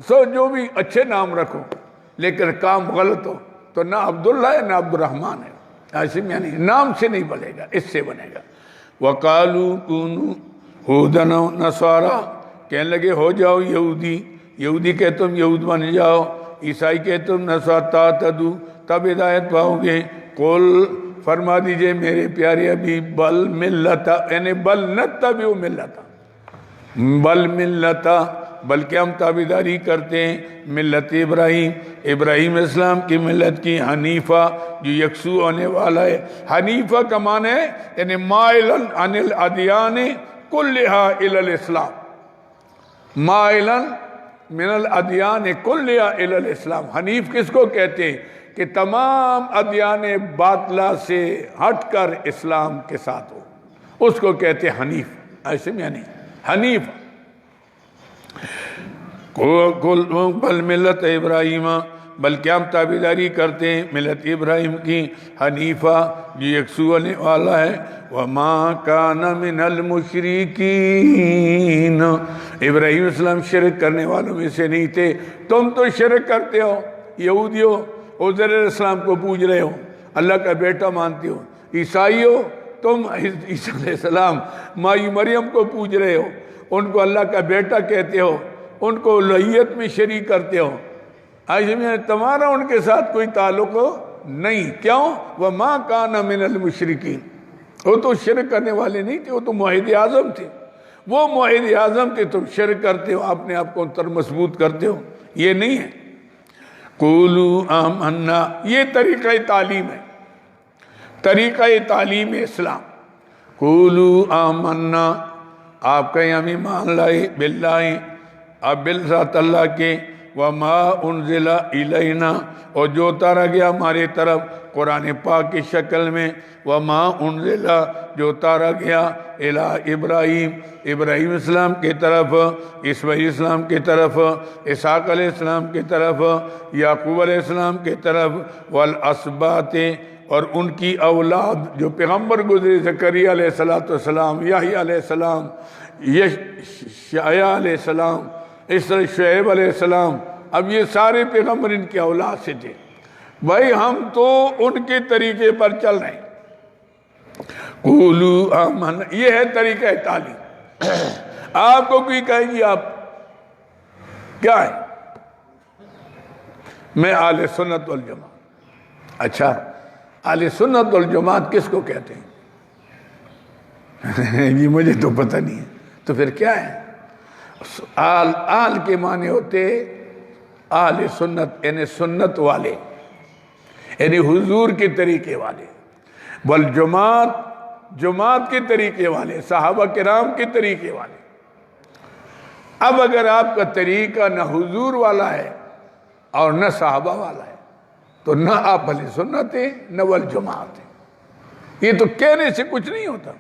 سو جو بھی اچھے نام رکھو لیکن کام غلط ہو تو نہ عبداللہ ہے نہ عبد الرحمن ہے. ایسے میں یعنی نام سے نہیں بنے گا، اس سے بنے گا. وَقَالُوا كُونُوا هُودًا أَوْ نَصَارَىٰ، کہنے لگے ہو جاؤ یہودی. یہودی کہ تم یہود بن جاؤ، عیسائی کہ تم نصارى تہتدوا، تب ہدایت پاؤ گے. قل فرما دیجئے میرے پیارے ابھی بل ملتا، یعنی بل نتبع ملتا، بل ملتا بلکہ ہم تابعداری کرتے ہیں ملت ابراہیم، ابراہیم اسلام کی ملت کی، حنیفہ جو یکسو ہونے والا ہے. حنیفہ کا معنی ہے یعنی مائلا عن الادیان کلہا الی الاسلام، مائلا من الادیان کلہا الی الاسلام. حنیف کس کو کہتے ہیں؟ کہ تمام ادیان باطلہ سے ہٹ کر اسلام کے ساتھ ہو، اس کو کہتے ہیں حنیف. ایسے میں یعنی حنیف. بل ملت ابراہیم، بلکہ ہم تابعداری کرتے ہیں ملت ابراہیم کی، حنیفہ جو یکسو ہونے والا ہے. وما کان من المشرکین، ابراہیم السلام شرک کرنے والوں میں سے نہیں تھے. تم تو شرک کرتے ہو، یہودیو عزیر علیہ السلام کو پوج رہے ہو، اللہ کا بیٹا مانتے ہو. عیسائیو تم عیسیٰ علیہ السلام مائی مریم کو پوج رہے ہو، ان کو اللہ کا بیٹا کہتے ہو، ان کو الوہیت میں شریک کرتے ہو. ایسے میں تمہارا ان کے ساتھ کوئی تعلق نہیں. کیوں؟ وما کان من المشرکین، وہ تو شرک کرنے والے نہیں تھے، وہ تو موحد اعظم تھے. وہ موحد اعظم تھے، تم شرک کرتے ہو، اپنے آپ کو تر مضبوط کرتے ہو. یہ نہیں ہے. قولوا آمنا، یہ طریقہ تعلیم ہے، طریقہ تعلیم اسلام. قولوا آمنا، آپ کہیں ہم ایمان لائے باللہ، آپ بالذات اللہ کے، وما انزل الینا، اور جو اتارا گیا ہمارے طرف قرآن پاک کی شکل میں، وما انزل جو اتارا گیا الی ابراہیم، ابراہیم السلام کی طرف، اسماعیل السلام کی طرف، اسحاق علیہ السلام کی طرف، یعقوب علیہ السلام کی طرف، والاسباط اور ان کی اولاد جو پیغمبر گزرے، زکریا علیہ السلام، یحییٰ علیہ السلام، یحییٰ علیہ السلام، اس طرح شعیب علیہ السلام. اب یہ سارے پیغمبر ان کی اولاد سے تھے. بھائی ہم تو ان کے طریقے پر چل رہے ہیں. قولوا آمنا، یہ ہے طریقہ تعلیم۔ آپ کو کوئی کہے گی آپ کیا ہے؟ میں اہل سنت والجماعت۔ اچھا، اہل سنت والجماعت کس کو کہتے ہیں؟ یہ مجھے تو پتہ نہیں ہے، تو پھر کیا ہے؟ آل کے معنی ہوتے اہل سنت، یعنی سنت والے، یعنی حضور کے طریقے والے، والجماعت، جماعت کے طریقے والے، صحابہ کرام کے طریقے والے۔ اب اگر آپ کا طریقہ نہ حضور والا ہے اور نہ صحابہ والا ہے تو نہ آپ اہل سنت ہیں نہ والجماعت ہیں۔ یہ تو کہنے سے کچھ نہیں ہوتا،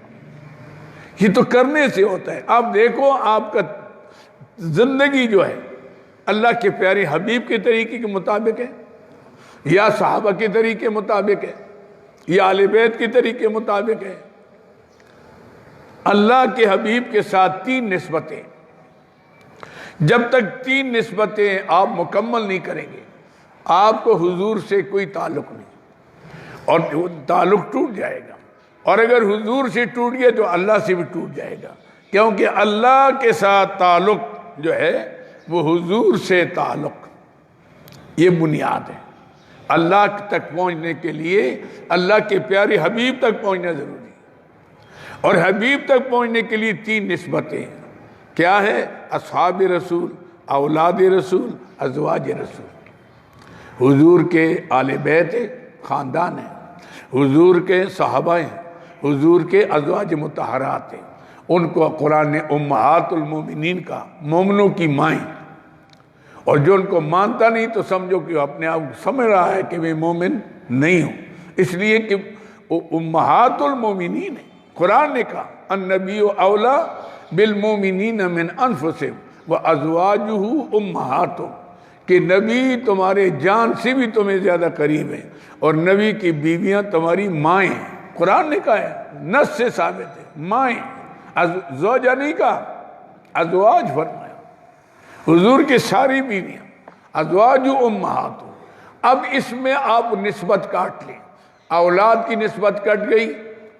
یہ تو کرنے سے ہوتا ہے۔ آپ دیکھو آپ کا زندگی جو ہے اللہ کے پیارے حبیب کے طریقے کے مطابق ہے یا صحابہ کے طریقے مطابق ہے یا اہل بیت کے طریقے مطابق ہے۔ اللہ کے حبیب کے ساتھ 3 نسبتیں، جب تک 3 نسبتیں آپ مکمل نہیں کریں گے آپ کو حضور سے کوئی تعلق نہیں، اور تعلق ٹوٹ جائے گا، اور اگر حضور سے ٹوٹ گیا تو اللہ سے بھی ٹوٹ جائے گا، کیونکہ اللہ کے ساتھ تعلق جو ہے وہ حضور سے تعلق، یہ بنیاد ہے۔ اللہ تک پہنچنے کے لیے اللہ کے پیارے حبیب تک پہنچنا ضروری ہے، اور حبیب تک پہنچنے کے لیے 3 نسبتیں ہیں۔ کیا ہے؟ اصحاب رسول، اولاد رسول، ازواج رسول۔ حضور کے آل بیت خاندان ہیں، حضور کے صحابہ ہیں، حضور کے ازواج مطہرات ہیں، ان کو قرآن نے امہات المومنین کا، مومنوں کی مائیں، اور جو ان کو مانتا نہیں تو سمجھو کہ وہ اپنے آپ سمجھ رہا ہے کہ میں مومن نہیں ہوں، اس لیے کہ وہ امہات المومنین ہیں۔ قرآن نے کہا النبی اولا بالمومنین من انفسہم وازواجہ امہاتہم، کہ نبی تمہارے جان سے بھی تمہیں زیادہ قریب ہیں اور نبی کی بیویاں تمہاری مائیں ہیں۔ قرآن نے کہا ہے، نص سے ثابت ہے، مائیں، زوجہ نہیں کہا، ازواج فرمایا۔ حضور کی ساری بیویاں ازواج امہات۔ اب اس میں آپ نسبت کاٹ لیں، اولاد کی نسبت کٹ گئی،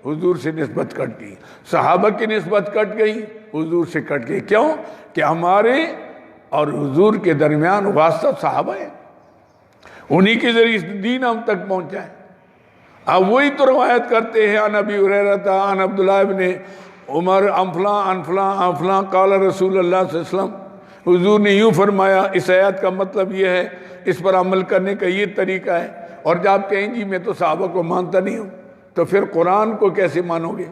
حضور سے نسبت کٹ گئی، صحابہ کی نسبت کٹ گئی، حضور سے کٹ گئی۔ کیوں؟ کہ ہمارے اور حضور کے درمیان واسطہ صحابہ ہیں، انہی کے ذریعے دین ہم تک پہنچا ہے۔ اب وہی تو روایت کرتے ہیں، عن ابی ہریرہ عن عبداللہ ابن عمر عن فلاں قال رسول اللہ صلی اللہ علیہ وسلم، حضور نے یوں فرمایا۔ اس آیت کا مطلب یہ ہے، اس پر عمل کرنے کا یہ طریقہ ہے۔ اور جب آپ کہیں گی میں تو صحابہ کو مانتا نہیں ہوں، تو پھر قرآن کو کیسے مانو گے؟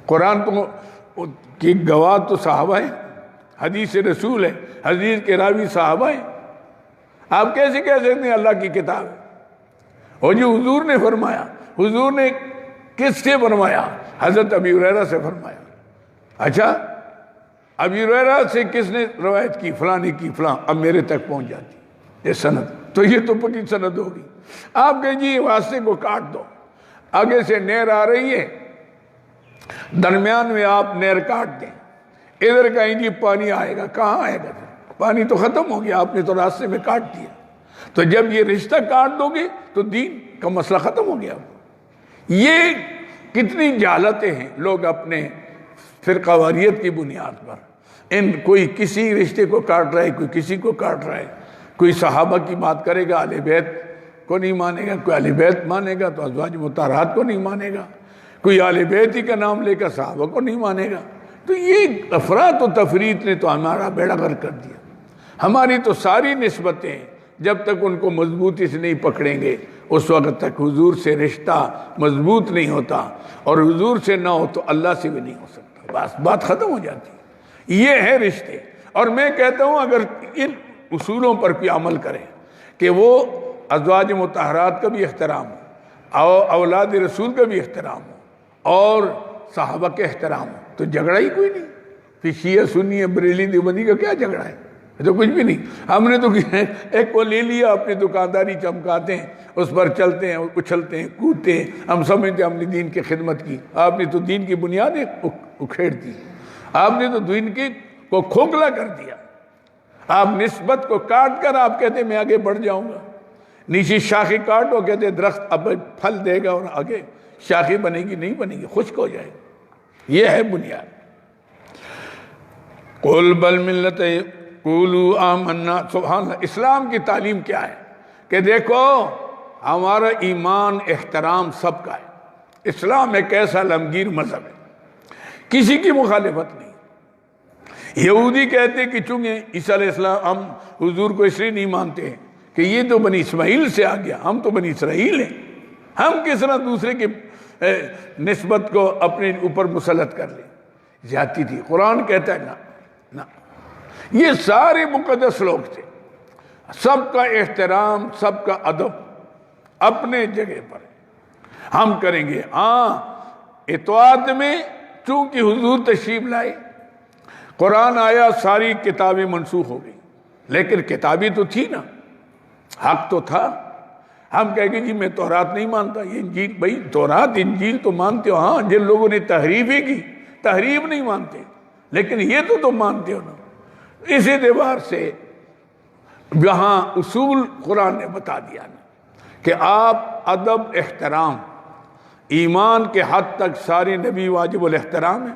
قرآن کی گواہ تو صحابہ ہیں، حدیث رسول ہے، حدیث کے راوی صحابہ ہیں، آپ کیسے کہہ سکتے ہیں اللہ کی کتاب ہے؟ اور جو حضور نے فرمایا، حضور نے کس سے فرمایا؟ حضرت ابی ہریرہ سے فرمایا۔ اچھا، ابی ہریرہ سے کس نے روایت کی؟ فلاں نے کی، فلاں، اب میرے تک پہنچ جاتی یہ سند، تو یہ تو پکی سند ہوگی۔ آپ کہیں جی واسطے کو کاٹ دو، آگے سے نہر آ رہی ہے، درمیان میں آپ نہر کاٹ دیں، ادھر کہیں جی پانی آئے گا، کہاں آئے گا؟ پانی تو ختم ہو گیا، آپ نے تو راستے میں کاٹ دیا۔ تو جب یہ رشتہ کاٹ دو گے تو دین کا مسئلہ ختم ہو گیا۔ یہ کتنی جہالتیں ہیں، لوگ اپنے فرقہ واریت کی بنیاد پر کوئی کسی رشتے کو کاٹ رہا ہے، کوئی کسی کو کاٹ رہا ہے، کوئی صحابہ کی بات کرے گا اہل بیت کو نہیں مانے گا، کوئی اہل بیت مانے گا تو ازواج مطہرات کو نہیں مانے گا، کوئی اہل بیت ہی کا نام لے کر صحابہ کو نہیں مانے گا۔ تو یہ افراط و تفریط نے تو ہمارا بیڑا غرق کر دیا۔ ہماری تو ساری نسبتیں جب تک ان کو مضبوطی سے نہیں پکڑیں گے اس وقت تک حضور سے رشتہ مضبوط نہیں ہوتا، اور حضور سے نہ ہو تو اللہ سے بھی نہیں ہو سکتا، بس بات ختم ہو جاتی۔ یہ ہے رشتے، اور میں کہتا ہوں اگر ان اصولوں پر کوئی عمل کرے کہ وہ ازواج مطہرات کا بھی احترام ہو، اولاد رسول کا بھی احترام ہو، اور صحابہ کے احترام ہو، تو جھگڑا ہی کوئی نہیں۔ پھر شیعہ سنی بریلی دیوبندی کا کیا جھگڑا ہے؟ تو کچھ بھی نہیں۔ ہم نے تو ایک کو لے لیا، اپنی دکانداری چمکاتے ہیں، اس پر چلتے ہیں، اچھلتے ہیں، کودتے ہیں، ہم سمجھتے ہیں ہم نے دین کی خدمت کی۔ آپ نے تو دین کی بنیادیں اکھیڑ دی، آپ نے تو دین کو کھوکھلا کر دیا۔ آپ نسبت کو کاٹ کر آپ کہتے ہیں میں آگے بڑھ جاؤں گا، نیچے شاخیں کاٹو، کہتے درخت اب پھل دے گا اور آگے شاخیں بنے گی نہیں بنے گی، خشک ہو جائے گی۔ یہ ہے بنیاد۔ قُلْ بَلْ مِلَّتَ قُولُوا آمَنَّا، سبحان اللہ۔ اسلام کی تعلیم کیا ہے کہ دیکھو ہمارا ایمان احترام سب کا ہے۔ اسلام ایک ایسا عالمگیر مذہب ہے، کسی کی مخالفت نہیں۔ یہودی کہتے کہ چونکہ عیسیٰ علیہ السلام، ہم حضور کو اس لیے نہیں مانتے ہیں کہ یہ تو بنی اسماعیل سے آ گیا، ہم تو بنی اسرائیل ہیں، ہم کس طرح دوسرے کی نسبت کو اپنے اوپر مسلط کر لیں۔ زیادتی تھی۔ قرآن کہتا ہے نہ، یہ سارے مقدس لوگ تھے، سب کا احترام، سب کا ادب اپنے جگہ پر ہم کریں گے۔ ہاں اطاعت میں چونکہ حضور تشریف لائے، قرآن آیا، ساری کتابیں منسوخ ہو گئی، لیکن کتابیں تو تھی نا، حق تو تھا۔ ہم کہیں گے جی میں تورات نہیں مانتا، یہ انجیل، بھائی تورات انجیل تو مانتے ہو، ہاں جن لوگوں نے تحریفیں کی، تحریف نہیں مانتے، لیکن یہ تو تم مانتے ہو نا۔ اس اعتبار سے یہاں اصول قرآن نے بتا دیا نا کہ آپ ادب، احترام، ایمان کے حد تک سارے نبی واجب الاحترام ہیں،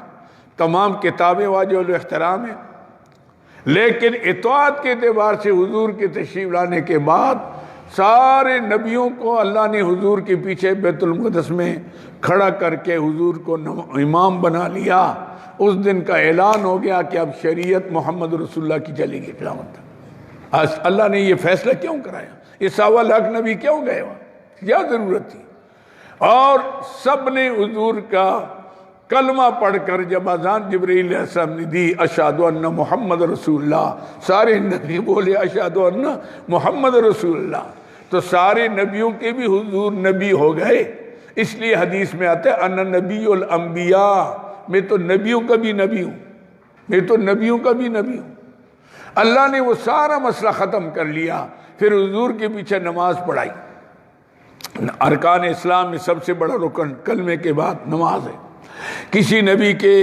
تمام کتابیں واجب الاحترام ہیں، لیکن اطاعت کے اعتبار سے حضور کے تشریف لانے کے بعد سارے نبیوں کو اللہ نے حضور کے پیچھے بیت المقدس میں کھڑا کر کے حضور کو امام بنا لیا۔ اس دن کا اعلان ہو گیا کہ اب شریعت محمد رسول اللہ کی چلے گی قیامت تک۔ اللہ نے یہ فیصلہ کیوں کرایا؟ یہ 1.25 لاکھ نبی کیوں گئے وہاں؟ کیا ضرورت تھی؟ اور سب نے حضور کا کلمہ پڑھ کر جب اذان جبرائیل علیہ السلام نے دی، اشہد ان محمد رسول اللہ، سارے نبی بولے اشہد ان محمد رسول اللہ، تو سارے نبیوں کے بھی حضور نبی ہو گئے۔ اس لیے حدیث میں آتا ہے انا نبی الانبیاء، میں تو نبیوں کا بھی نبی ہوں، میں تو نبیوں کا بھی نبی ہوں۔ اللہ نے وہ سارا مسئلہ ختم کر لیا، پھر حضور کے پیچھے نماز پڑھائی۔ ارکان اسلام میں سب سے بڑا رکن کلمے کے بعد نماز ہے۔ کسی نبی کے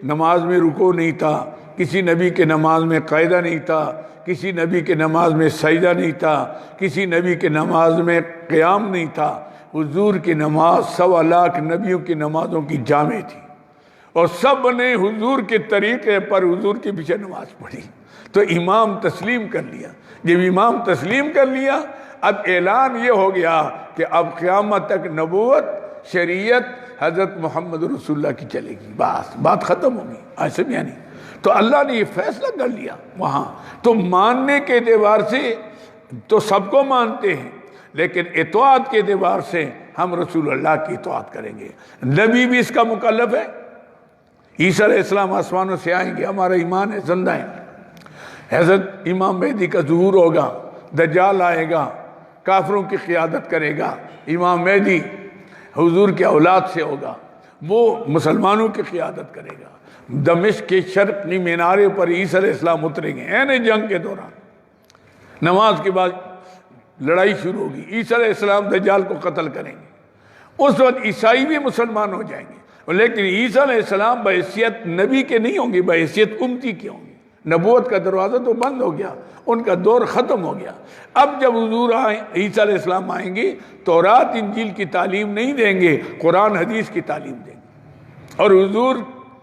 نماز میں رکوع نہیں تھا، کسی نبی کے نماز میں قاعدہ نہیں تھا، کسی نبی کے نماز میں سجدہ نہیں تھا، کسی نبی کے نماز میں قیام نہیں تھا۔ حضور کی نماز 1.25 لاکھ نبیوں کی نمازوں کی جامع تھی، اور سب نے حضور کے طریقے پر حضور کے پیچھے نماز پڑھی، تو امام تسلیم کر لیا۔ جب امام تسلیم کر لیا، اب اعلان یہ ہو گیا کہ اب قیامت تک نبوت، شریعت حضرت محمد رسول اللہ کی چلے گی، بس بات ختم ہوگی۔ ایسے بھی نہیں، تو اللہ نے یہ فیصلہ کر لیا وہاں۔ تو ماننے کے اعتبار سے تو سب کو مانتے ہیں، لیکن اطاعت کے اعتبار سے ہم رسول اللہ کی اطاعت کریں گے۔ نبی بھی اس کا مکلف ہے۔ عیسیٰ علیہ السلام آسمانوں سے آئیں گے، ہمارا ایمان ہے، زندہ ہے۔ حضرت امام مہدی کا ظہور ہوگا، دجال آئے گا، کافروں کی قیادت کرے گا۔ امام مہدی حضور کے اولاد سے ہوگا، وہ مسلمانوں کی قیادت کرے گا۔ دمشق کے شرقی مینارے پر عیسیٰ علیہ السلام اتریں گے، عین جنگ کے دوران۔ نماز کے بعد لڑائی شروع ہوگی، عیسیٰ علیہ السلام دجال کو قتل کریں گے۔ اس وقت عیسائی بھی مسلمان ہو جائیں گے، لیکن عیسیٰ علیہ السلام بحیثیت نبی کے نہیں ہوں گے، بحیثیت امتی کے ہوں گے۔ نبوت کا دروازہ تو بند ہو گیا، ان کا دور ختم ہو گیا۔ اب جب حضور عیسیٰ علیہ السلام آئیں گے، تورات انجیل کی تعلیم نہیں دیں گے، قرآن حدیث کی تعلیم دیں گے، اور حضور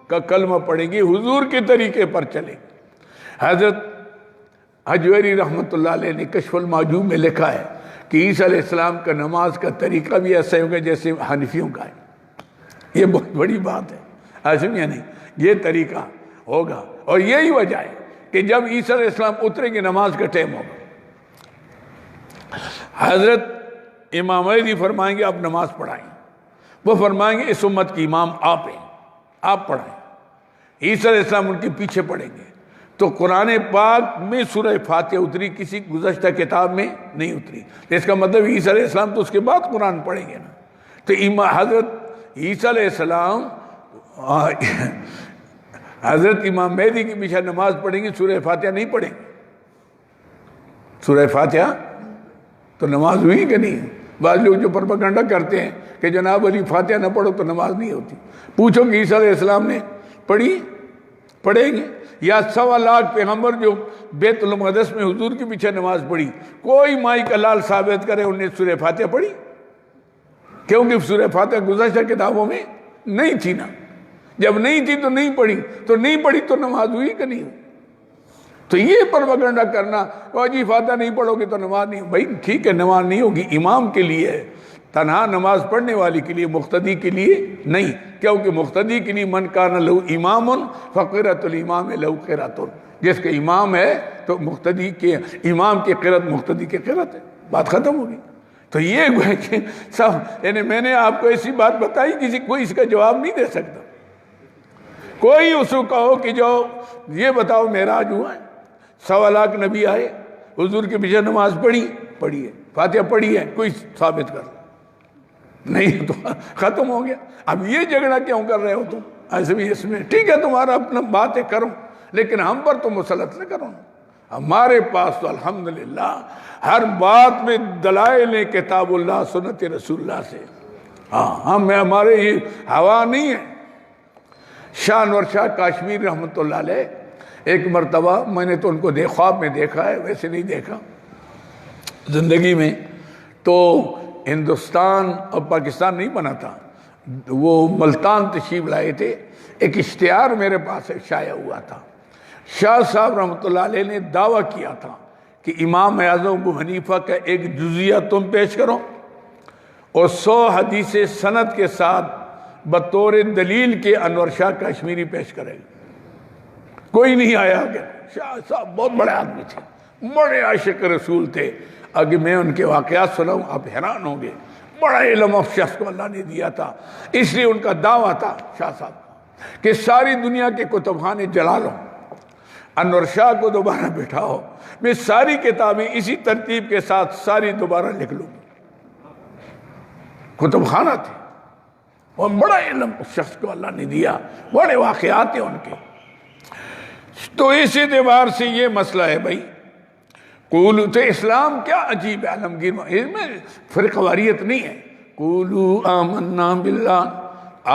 کا کلمہ پڑھیں گے، حضور کے طریقے پر چلیں گے۔ حضرت حجویری رحمۃ اللہ علیہ نے کشف المعجوب میں لکھا ہے کہ عیسیٰ علیہ السلام کا نماز کا طریقہ بھی ایسا ہوگا جیسے حنفیوں کا ہے۔ یہ بہت بڑی بات ہے، ایسے میں نہیں، یہ طریقہ ہوگا، اور یہی وجہ ہے کہ جب عیسیٰ علیہ السلام اتریں گے نماز کا ٹائم ہوگا۔ حضرت امام مہدی فرمائیں گے آپ نماز پڑھائیں، وہ فرمائیں گے اس امت کی امام آپ ہیں، آپ پڑھائیں۔ عیسیٰ علیہ السلام ان کے پیچھے پڑھیں گے۔ تو قرآن پاک میں سورہ فاتحہ اتری، کسی گزشتہ کتاب میں نہیں اتری، اس کا مطلب عیسیٰ علیہ السلام تو اس کے بعد قرآن پڑھیں گے نا۔ تو حضرت عیسیٰ علیہ السلام حضرت امام مہدی کے پیچھے نماز پڑھیں گے، سورہ فاتحہ نہیں پڑھیں گے۔ سورہ فاتحہ تو نماز ہوئی کہ نہیں؟ بعض لوگ جو پروپیگنڈا کرتے ہیں کہ جناب علی فاتحہ نہ پڑھو تو نماز نہیں ہوتی، پوچھو کہ عیسیٰ علیہ السلام نے پڑھی؟ پڑھیں گے۔ یا 1.25 پیغمبر جو بیت المقدس میں حضور کے پیچھے نماز پڑھی، کوئی مائی کا لال ثابت کرے انہیں سورہ فاتحہ پڑھی؟ کیونکہ سورہ فاتحہ گزشتہ کتابوں میں نہیں تھی نا، جب نہیں تھی تو نہیں پڑھی، تو نہیں پڑھی تو نماز ہوئی کہ نہیں ہوئی؟ تو یہ پروپیگنڈا کرنا جی فاتحہ نہیں پڑھو گے تو نماز نہیں، بھائی ٹھیک ہے نماز نہیں ہوگی، امام کے لیے ہے، تنہا نماز پڑھنے والی کے لیے، مقتدی کے لیے نہیں، کیونکہ مقتدی کے لیے من کان لہو امام فقرۃ الامام لہو قرۃ، جس کا امام ہے تو مقتدی کے امام کی قرۃ مقتدی کی قرۃ ہے، بات ختم ہوگی۔ تو یہ ہے کہ سب، یعنی میں نے آپ کو ایسی بات بتائی، کوئی اس کا جواب نہیں دے سکتا۔ کوئی اس کو کہو کہ جو یہ بتاؤ معراج ہوا ہے، 1.25 لاکھ نبی آئے، حضور کے پیچھے نماز پڑھی ہے، فاتحہ پڑھی ہے، کوئی ثابت کر نہیں، تو ختم ہو گیا۔ اب یہ جھگڑا کیوں کر رہے ہو تم؟ ایسے بھی اس میں ٹھیک ہے تمہارا اپنا باتیں کرو، لیکن ہم پر تو مسلط نہ کرو۔ ہمارے پاس تو الحمدللہ ہر بات میں دلائل ہیں، کتاب اللہ سنت رسول اللہ سے۔ ہاں ہمارے یہ ہوا نہیں ہے۔ شاہ انور شاہ کاشمیری رحمۃ اللہ علیہ، ایک مرتبہ میں نے تو ان کو خواب میں دیکھا ہے، ویسے نہیں دیکھا زندگی میں، تو ہندوستان اور پاکستان نہیں بنا تھا، وہ ملتان تشریف لائے تھے، ایک اشتہار میرے پاس شائع ہوا تھا۔ شاہ صاحب رحمۃ اللہ علیہ نے دعویٰ کیا تھا کہ امام اعظم ابو حنیفہ کا ایک جزیہ تم پیش کرو اور 100 حدیث سند کے ساتھ بطور دلیل کے انور شاہ کشمیری پیش کرے گا۔ کوئی نہیں آیا کہ شاہ صاحب بہت بڑے آدمی تھے، بڑے عاشق رسول تھے، اگر میں ان کے واقعات سناؤں آپ حیران ہوں گے، بڑا علم اس شخص کو اللہ نے دیا تھا۔ اس لیے ان کا دعویٰ تھا شاہ صاحب کہ ساری دنیا کے کتب خانے جلا لو، انور شاہ کو دوبارہ بٹھاؤ، میں ساری کتابیں اسی ترتیب کے ساتھ ساری دوبارہ لکھ لوں۔ کتب خانہ تھے، وہ بڑا علم اس شخص کو اللہ نے دیا، بڑے واقعات ہیں ان کے۔ تو اس اعتبار سے یہ مسئلہ ہے بھائی، قولو، تو اسلام کیا عجیب عالمگیر، اس میں فرقہ واریت نہیں ہے۔ قولو آمنا باللہ،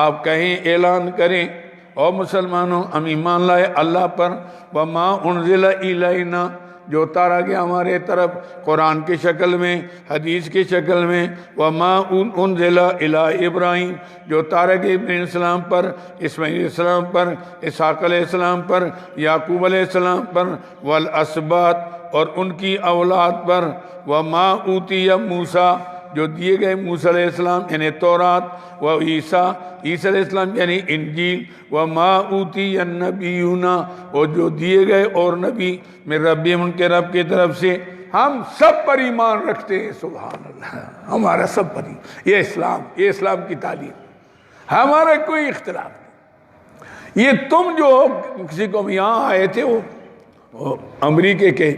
آپ کہیں اعلان کریں اور مسلمانوں ہم ایمان لائے اللہ پر، وما انزل الینا، جو اتارا گیا ہمارے طرف قرآن کی شکل میں، حدیث کی شکل میں، وما انزل الی ابراہیم، جو اتارا گیا ابراہیم علیہ السلام پر، اسماعیل علیہ السلام پر، اسحاق علیہ السلام پر، یعقوب علیہ السلام پر، والاسباط، اور ان کی اولاد پر، وما اوتی موسیٰ، جو دیے گئے موسیٰ علیہ السلام یعنی تورات، و عیسیٰ، عیسیٰ علیہ السلام یعنی انجیل، وما اوتی النبیون، اور جو دیے گئے اور نبی من ربہم، ان کے رب کی طرف سے، ہم سب پر ایمان رکھتے ہیں۔ سبحان اللہ، ہمارا سب پر یہ اسلام، یہ اسلام کی تعلیم، ہمارا کوئی اختلاف نہیں۔ یہ تم جو کسی کو یہاں آئے تھے، وہ امریکہ کے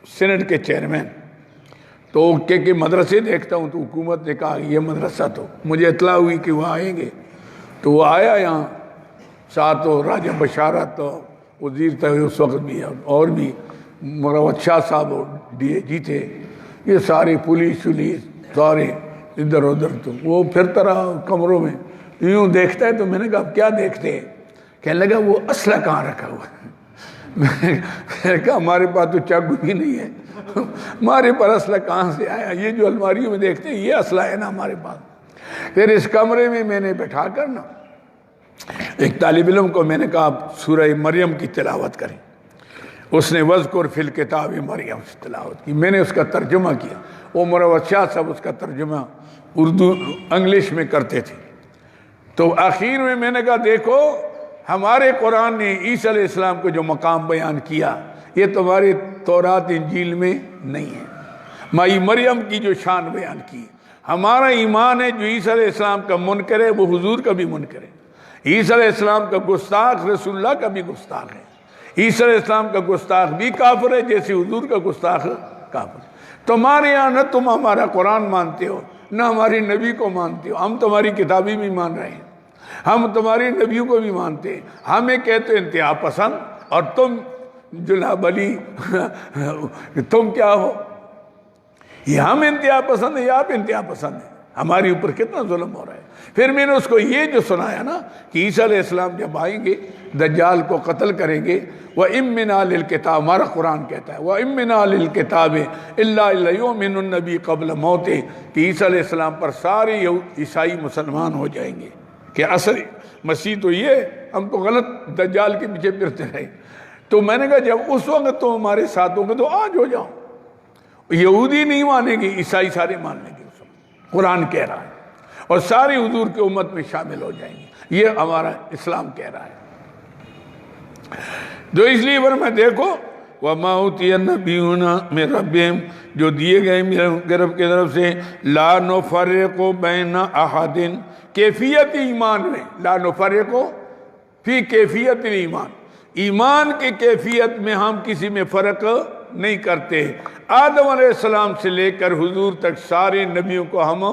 سینٹ کے چیئرمین، تو کہ مدرسے دیکھتا ہوں، تو حکومت نے کہا یہ مدرسہ، تو مجھے اطلاع ہوئی کہ وہ آئیں گے، تو وہ آیا یہاں، ساتھ راجہ بشارت تو وزیر تھے اس وقت بھی، اور بھی مروت شاہ صاحب ڈی اے جی تھے، یہ سارے پولیس سارے ادھر ادھر، تو وہ پھرتا رہا کمروں میں، یوں دیکھتا ہے، تو میں نے کہا کیا دیکھتے ہیں؟ کہنے لگا وہ اسلحہ کہاں رکھا ہوا ہے؟ میں نے کہا ہمارے پاس تو چاقو بھی نہیں ہے، ہمارے پر اسلحہ کہاں سے آیا؟ یہ جو الماریوں میں دیکھتے ہیں یہ اسلحہ ہے نا ہمارے پاس۔ پھر اس کمرے میں نے بٹھا کر نا ایک طالب علم کو میں نے کہا آپ سورہ مریم کی تلاوت کریں، اس نے وذکر فی الکتاب مریم سے تلاوت کی، میں نے اس کا ترجمہ کیا، وہ مروت شاہ صاحب اس کا ترجمہ اردو انگلش میں کرتے تھے۔ تو آخر میں نے کہا دیکھو ہمارے قرآن نے عیسیٰ علیہ السلام کو جو مقام بیان کیا یہ تمہاری تورات انجیل میں نہیں ہے، مائی مریم کی جو شان بیان کی، ہمارا ایمان ہے جو عیسیٰ علیہ السلام کا منکر ہے وہ حضور کا بھی منکر ہے، عیسیٰ علیہ السلام کا گستاخ رسول اللہ کا بھی گستاخ ہے، عیسیٰ علیہ السلام کا گستاخ بھی کافر ہے جیسے حضور کا گستاخ کافر ہے۔ تمہارے یہاں نہ تم ہمارا قرآن مانتے ہو نہ ہماری نبی کو مانتے ہو، ہم تمہاری کتابیں بھی مان رہے ہیں، ہم تمہاری نبیوں کو بھی مانتے ہیں، ہمیں کہتے انتہا پسند، اور تم جناب علی تم کیا ہو؟ یہ ہم انتہا پسند ہیں یا آپ انتہا پسند ہیں؟ ہماری اوپر کتنا ظلم ہو رہا ہے۔ پھر میں نے اس کو یہ جو سنایا نا کہ عیسیٰ علیہ السلام جب آئیں گے دجال کو قتل کریں گے، وَإِن مِّنْ أَهْلِ الْكِتَابِ، ہمارا قرآن کہتا ہے وَإِن مِّنْ أَهْلِ الْكِتَابِ إِلَّا لَيُؤْمِنُ النَّبِيُّ قَبْلَ مَوْتِهِ، کہ عیسیٰ علیہ السلام پر سارے عیسائی مسلمان ہو جائیں گے کہ اصل مسیح تو یہ ہے، ہم تو غلط دجال کے پیچھے پھرتے رہے۔ تو میں نے کہا جب اس وقت تو ہمارے ساتھ ہوں گے تو آج ہو جاؤ۔ یہودی نہیں مانیں گے، عیسائی سارے مان لیں گے، اس وقت قرآن کہہ رہا ہے، اور ساری حضور کی امت میں شامل ہو جائیں گے، یہ ہمارا اسلام کہہ رہا ہے۔ تو اس لیے میں دیکھو وَمَا أُوتِيَ النَّبِيُّونَ مِن رَبِّهِمْ، جو دیے گئے میرے رب کی طرف سے، لَا نُفَرِّقُ بَيْنَ أَحَدٍ، کیفیت ایمان میں، لا نفرقو فی کیفیت ایمان، ایمان کی کیفیت میں ہم کسی میں فرق نہیں کرتے۔ آدم علیہ السلام سے لے کر حضور تک سارے نبیوں کو ہم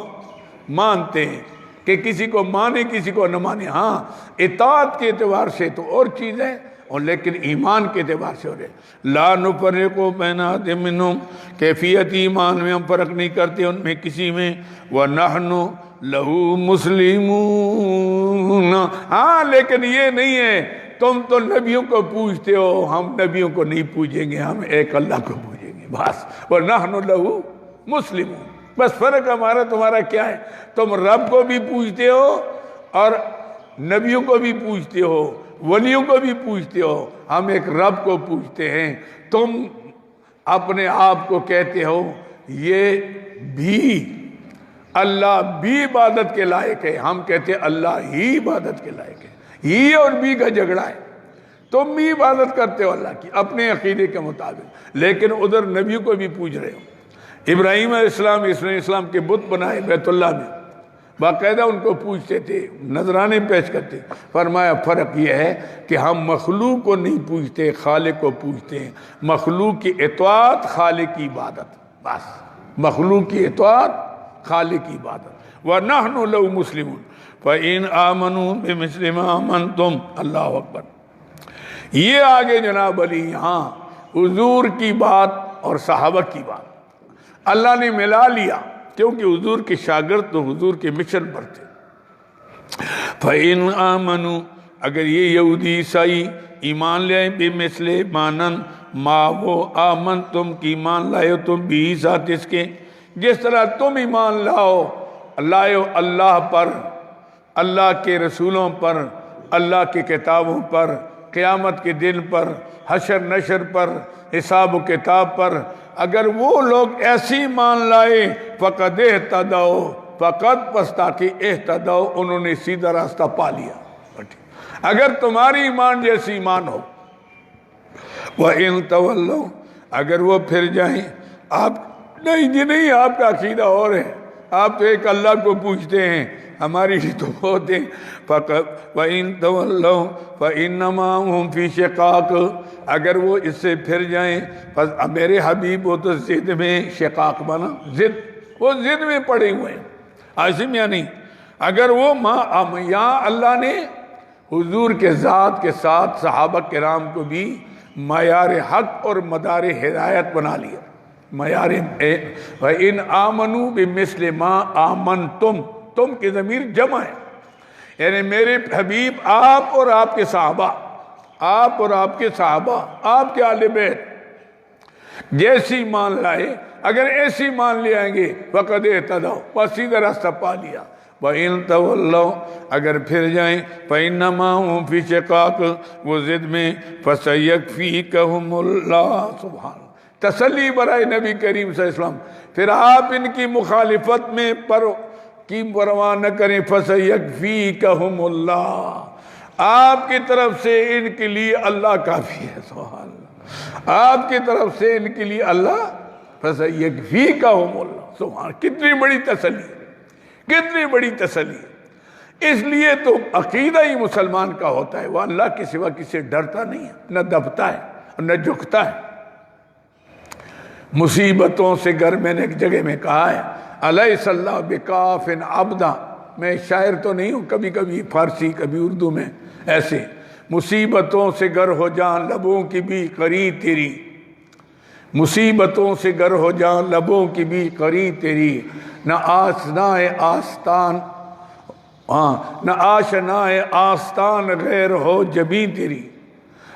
مانتے ہیں، کہ کسی کو مانے کسی کو نہ مانے۔ ہاں اطاعت کے اعتبار سے تو اور چیز ہے، اور لیکن ایمان کے اعتبار سے ہو رہے لا نفرقو بین احد منہم، کیفیت ایمان میں ہم فرق نہیں کرتے ان میں کسی میں، وَنَحْنُ لَهُ مُسْلِمُونَ، ہاں لیکن یہ نہیں ہے تم تو نبیوں کو پوجتے ہو، ہم نبیوں کو نہیں پوجیں گے، ہم ایک اللہ کو پوجیں گے بس۔ وَنَحْنُ لَهُ مُسْلِمُونَ، بس فرق ہمارا تمہارا کیا ہے، تم رب کو بھی پوجتے ہو اور نبیوں کو بھی پوجتے ہو، ولیوں کو بھی پوجتے ہو، ہم ایک رب کو پوجتے ہیں۔ تم اپنے آپ کو کہتے ہو یہ بھی اللہ بھی عبادت کے لائق ہے، ہم کہتے ہیں اللہ ہی عبادت کے لائق ہے، ہی اور بھی کا جھگڑا ہے۔ تم بھی عبادت کرتے ہو اللہ کی اپنے عقیدے کے مطابق، لیکن ادھر نبیوں کو بھی پوج رہے ہو۔ ابراہیم علیہ السلام کے بت بنائے بیت اللہ میں، باقاعدہ ان کو پوجتے تھے، نذرانے پیش کرتے۔ فرمایا فرق یہ ہے کہ ہم مخلوق کو نہیں پوجتے، خالق کو پوجتے ہیں۔ مخلوق کی اطاعت، خالق کی عبادت، بس مخلوق کی اطاعت، خالق کی عبادت۔ وَنَحْنُ لَهُ مُسْلِمُونَ فَإِنْ آمَنُوا بِمِثْلِ مَا آمَنْتُمْ، اللہ اکبر۔ یہ آگے جناب علی یہاں حضور کی بات اور صحابہ کی بات اللہ نے ملا لیا، کیونکہ حضور کے شاگرد تو حضور کے مشن پر تھے۔ فَإِنْ آمَنُوا، اگر یہ یہودی عیسائی ایمان لے بِمِثْلِ مَانَن، ما وہ آمن تم کی ایمان لائے ہو تم بھی ذات اس کے، جس طرح تم ایمان لائے ہو اللہ پر، اللہ کے رسولوں پر، اللہ کی کتابوں پر، قیامت کے دن پر، حشر نشر پر، حساب و کتاب پر، اگر وہ لوگ ایسی مان لائے فقد اہتدوا، فقط پس تاکہ اہتدوا، انہوں نے سیدھا راستہ پا لیا۔ اگر تمہاری ایمان جیسی ایمان ہو، وَإِن تَوَلَّوْا، اگر وہ پھر جائیں، آپ نہیں جی نہیں، آپ کا عقیدہ اور ہے، آپ تو ایک اللہ کو پوچھتے ہیں، ہماری تو بہت ہیں۔ وَإِن تَوَلَّوْا فَإِنَّمَا هُمْ فِي شِقَاقٍ، اگر وہ اس سے پھر جائیں، پس میرے حبیب وہ تو ضد میں، شقاق بنا ضد، وہ ضد میں پڑے ہوئے ہیں، عاصم یا نہیں۔ اگر وہ یہاں اللہ نے حضور کے ذات کے ساتھ صحابہ کرام کو بھی معیار حق اور مدار ہدایت بنا لیا، معیار وَإِنْ آمَنُوا بِمِثْلِ مَا آمَنْتُمْ، تم کی ضمیر جمع ہے، یعنی میرے حبیب آپ اور آپ کے صحابہ، آپ اور آپ کے صحابہ، آپ کے اہل بیت جیسی مان لائے، اگر ایسی مان لے آئیں گے فقد اہتدوا، بس سیدھا راستہ پا لیا۔ وَإِن تَوَلَّوْا، اگر پھر جائیں، فَإِنَّمَا هُمْ فِي شِقَاقٍ، وہ ضد میں، فَسَيَكْفِيكَهُمُ اللَّهُ، سبحان، تسلی برائے نبی کریم صلی اللہ علیہ وسلم، پھر آپ ان کی مخالفت میں کی پرواہ نہ کریں، فَسَيَكْفِيكَهُمُ اللَّهُ، آپ کی طرف سے ان کے لیے اللہ کافی ہے، سبحان اللہ، آپ کی طرف سے ان کے لیے اللہ، فَسَيَكْفِيكَهُمُ اللَّهُ، سبحان، کتنی بڑی تسلی، کتنی بڑی تسلی۔ اس لیے تو عقیدہ ہی مسلمان کا ہوتا ہے، وہ اللہ کے سوا کسی سے ڈرتا نہیں ہے، نہ دبتا ہے اور نہ جھکتا ہے۔ مصیبتوں سے گھر میں نے ایک جگہ میں کہا ہے، الیس اللہ بکاف عبدا، میں شاعر تو نہیں ہوں، کبھی کبھی فارسی کبھی اردو میں ایسے، مصیبتوں سے گر ہو جان لبوں کی بھی قری تیری، مصیبتوں سے گر ہو جان لبوں کی بھی قری تیری، نہ آشنائے آستان، ہاں نہ آشنائے آستان غیر ہو جبیں تیری،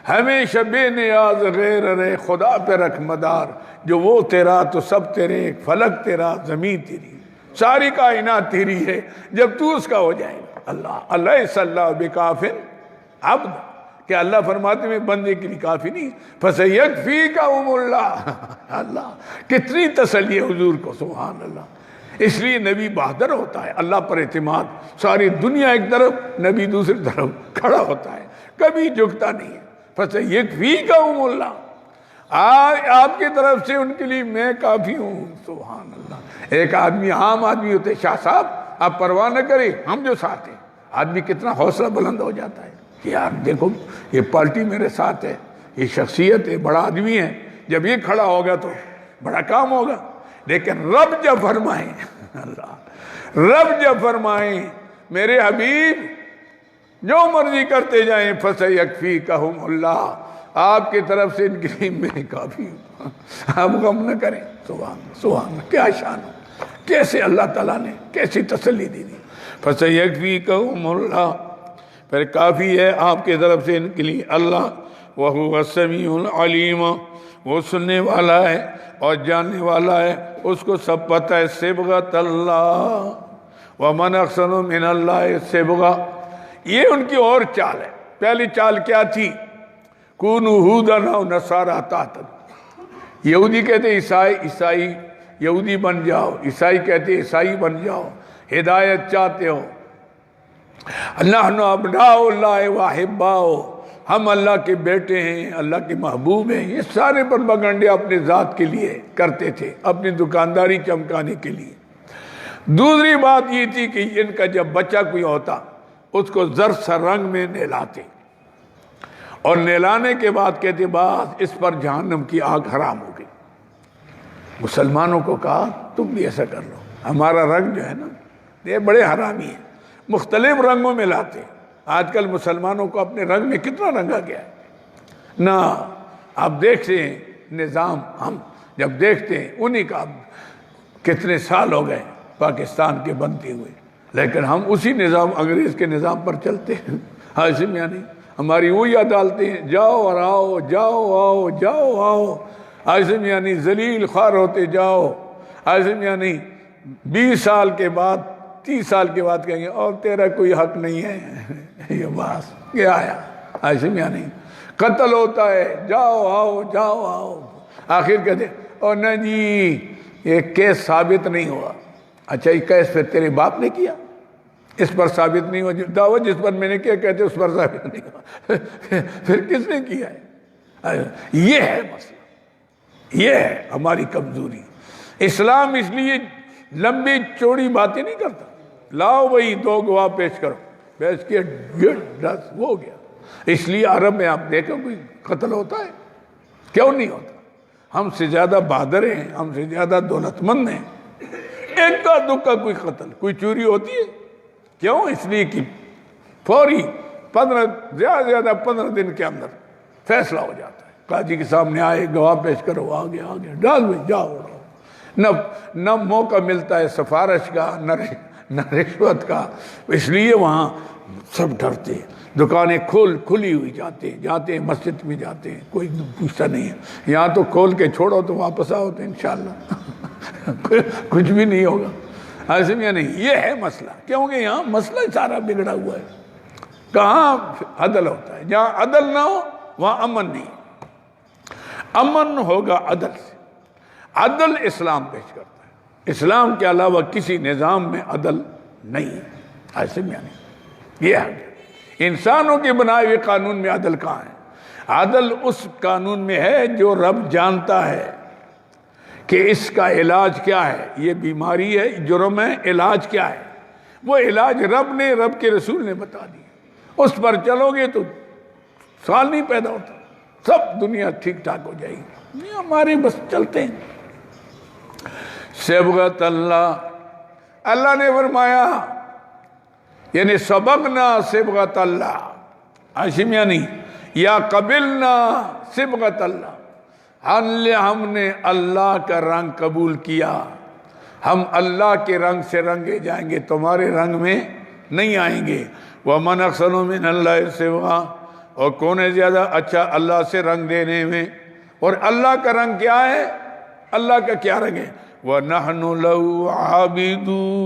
ہمیشہ بے نیاز غیر رے خدا پہ رکھ مدار، جو وہ تیرا تو سب تیرے، فلک تیرا زمین تیری، ساری کائنات تیری ہے جب تو اس کا ہو جائے گا۔ اللہ اللہ صلی اللہ بکافٍ عبد، کہ اللہ فرماتے میں بندے کے لیے کافی نہیں، فَسَيَكْفِيكَهُمُ اللَّهُ، اللہ کتنی تسلی ہے حضور کو، سبحان اللہ۔ اس لیے نبی بہادر ہوتا ہے، اللہ پر اعتماد، ساری دنیا ایک طرف نبی دوسری طرف کھڑا ہوتا ہے، کبھی جھکتا نہیں ہے۔ فَسَيَكْفِيكَهُمُ اللَّهُ، آپ کی طرف سے ان کے لیے میں کافی ہوں، سبحان اللہ۔ ایک آدمی عام آدمی ہوتے، شاہ صاحب آپ پرواہ نہ کریں ہم جو ساتھ ہیں، آدمی کتنا حوصلہ بلند ہو جاتا ہے کہ یار دیکھو یہ پارٹی میرے ساتھ ہے، یہ شخصیت ہے، بڑا آدمی ہے، جب یہ کھڑا ہوگا تو بڑا کام ہوگا۔ لیکن رب جب فرمائیں، اللہ رب جب فرمائیں میرے حبیب جو مرضی کرتے جائیں، فَسَيَكْفِيكَهُمُ اللَّهُ، آپ کی طرف سے ان کے لیے میں کافی ہوں، آپ غم نہ کریں۔ سبحان سبحان، کیا شان ہو، کیسے اللہ تعالیٰ نے کیسی تسلی دی دی۔ فَسَيَكْفِيكَهُمُ اللَّهُ، پھر کافی ہے آپ کی طرف سے ان کے لیے اللہ، وَهُوَ السَّمِيعُ الْعَلِيمُ، وہ سننے والا ہے اور جاننے والا ہے، اس کو سب پتہ ہے۔ صبغۃ اللہ وَمَنْ أَحْسَنُ مِنَ اللَّهِ صِبْغَةً، یہ ان کی اور چال ہے۔ پہلی چال کیا تھی؟ كُونُوا هُودًا أَوْ نَصَارَىٰ تَهْتَدُوا، یہودی کہتے عیسائی یہودی بن جاؤ، عیسائی کہتے عیسائی بن جاؤ، ہدایت چاہتے ہو۔ نحن ابناء اللہ واحباؤ، ہم اللہ کے بیٹے ہیں، اللہ کے محبوب ہیں۔ یہ سارے پروپیگنڈے اپنے ذات کے لیے کرتے تھے، اپنی دکانداری چمکانے کے لیے۔ دوسری بات یہ تھی کہ ان کا جب بچہ کوئی ہوتا اس کو زرد سا رنگ میں نہلاتے، اور نہلانے کے بعد کہتے بعد اس پر جہنم کی آگ حرام ہو گئی۔ مسلمانوں کو کہا تم بھی ایسا کر لو، ہمارا رنگ جو ہے نا یہ بڑے حرامی ہیں، مختلف رنگوں میں لاتے۔ آج کل مسلمانوں کو اپنے رنگ میں کتنا رنگا گیا ہے نا، آپ دیکھتے ہیں نظام، ہم جب دیکھتے ہیں انہی کا کتنے سال ہو گئے پاکستان کے بنتے ہوئے، لیکن ہم اسی نظام انگریز کے نظام پر چلتے ہیں۔ ہاشم یعنی ہماری وہی عدالتیں ہیں، جاؤ اور آؤ، جاؤ آؤ، جاؤ آؤ، ہاشم یعنی ذلیل خوار ہوتے جاؤ۔ ہاشم یعنی 20 سال کے بعد 30 سال کے بعد کہیں گے اور تیرا کوئی حق نہیں ہے، یہ بات کیا آیا۔ ہاشم یعنی قتل ہوتا ہے، جاؤ آؤ جاؤ آؤ، آخر کہتے اور نہ جی یہ کیس ثابت نہیں ہوا۔ اچھا یہ کیس پھر تیرے باپ نے کیا، اس پر ثابت نہیں ہوا، دعوت جس پر میں نے کیا کہتے اس پر ثابت نہیں ہوا، پھر کس نے کیا ہے؟ یہ ہے مسئلہ، یہ ہے ہماری کمزوری۔ اسلام اس لیے لمبی چوڑی باتیں نہیں کرتا، لاؤ بھائی 2 گواہ پیش کرو، پیش کیا دس وہ ہو گیا۔ اس لیے عرب میں آپ دیکھو کوئی قتل ہوتا ہے، کیوں نہیں ہوتا؟ ہم سے زیادہ بہادر ہیں، ہم سے زیادہ دولت مند ہیں، ایک کا دکا کوئی قتل کوئی چوری ہوتی ہے، کیوں؟ اس لیے کہ فوری 15 زیادہ 15 دن کے اندر فیصلہ ہو جاتا ہے۔ قاضی کے سامنے آئے، گواہ پیش کرو، آگے آگے ڈال میں جاؤ، نہ موقع ملتا ہے سفارش کا، نہ رشوت کا۔ اس لیے وہاں سب ڈرتے ہیں، دکانیں کھلی ہوئی جاتے ہیں، مسجد میں جاتے ہیں، کوئی پوچھتا نہیں ہے۔ یہاں تو کھول کے چھوڑو تو واپس آؤ تو انشاءاللہ کچھ بھی نہیں ہوگا۔ ایسے میں نہیں، یہ ہے مسئلہ، کیونکہ یہاں مسئلہ سارا بگڑا ہوا ہے۔ کہاں عدل ہوتا ہے؟ جہاں عدل نہ ہو وہاں امن نہیں، امن ہوگا عدل سے۔ عدل اسلام پیش کرتا ہے، اسلام کے علاوہ کسی نظام میں عدل نہیں ہے۔ ایسے میں نہیں، یہ ہے انسانوں کے بنائے ہوئے قانون میں عدل کہاں ہے؟ عدل اس قانون میں ہے جو رب جانتا ہے کہ اس کا علاج کیا ہے، یہ بیماری ہے، جرم ہے، علاج کیا ہے، وہ علاج رب کے رسول نے بتا دی، اس پر چلو گے تو سوال نہیں پیدا ہوتا، سب دنیا ٹھیک ٹھاک ہو جائے گی۔ یہ ہمارے بس چلتے ہیں۔ صبغۃ اللہ، اللہ نے فرمایا یعنی سبقنا صبغۃ اللہ، ہاشم یعنی یا قبلنا صبغۃ اللہ، ہم نے اللہ کا رنگ قبول کیا، ہم اللہ کے رنگ سے رنگے جائیں گے، تمہارے رنگ میں نہیں آئیں گے۔ وَمَنْ أَحْسَنُ مِنَ اللَّهِ صِبْغًا، اور کون ہے زیادہ اچھا اللہ سے رنگ دینے میں؟ اور اللہ کا رنگ کیا ہے؟ اللہ کا کیا رنگ ہے؟ وَنَحْنُ لَهُ عَابِدُونَ،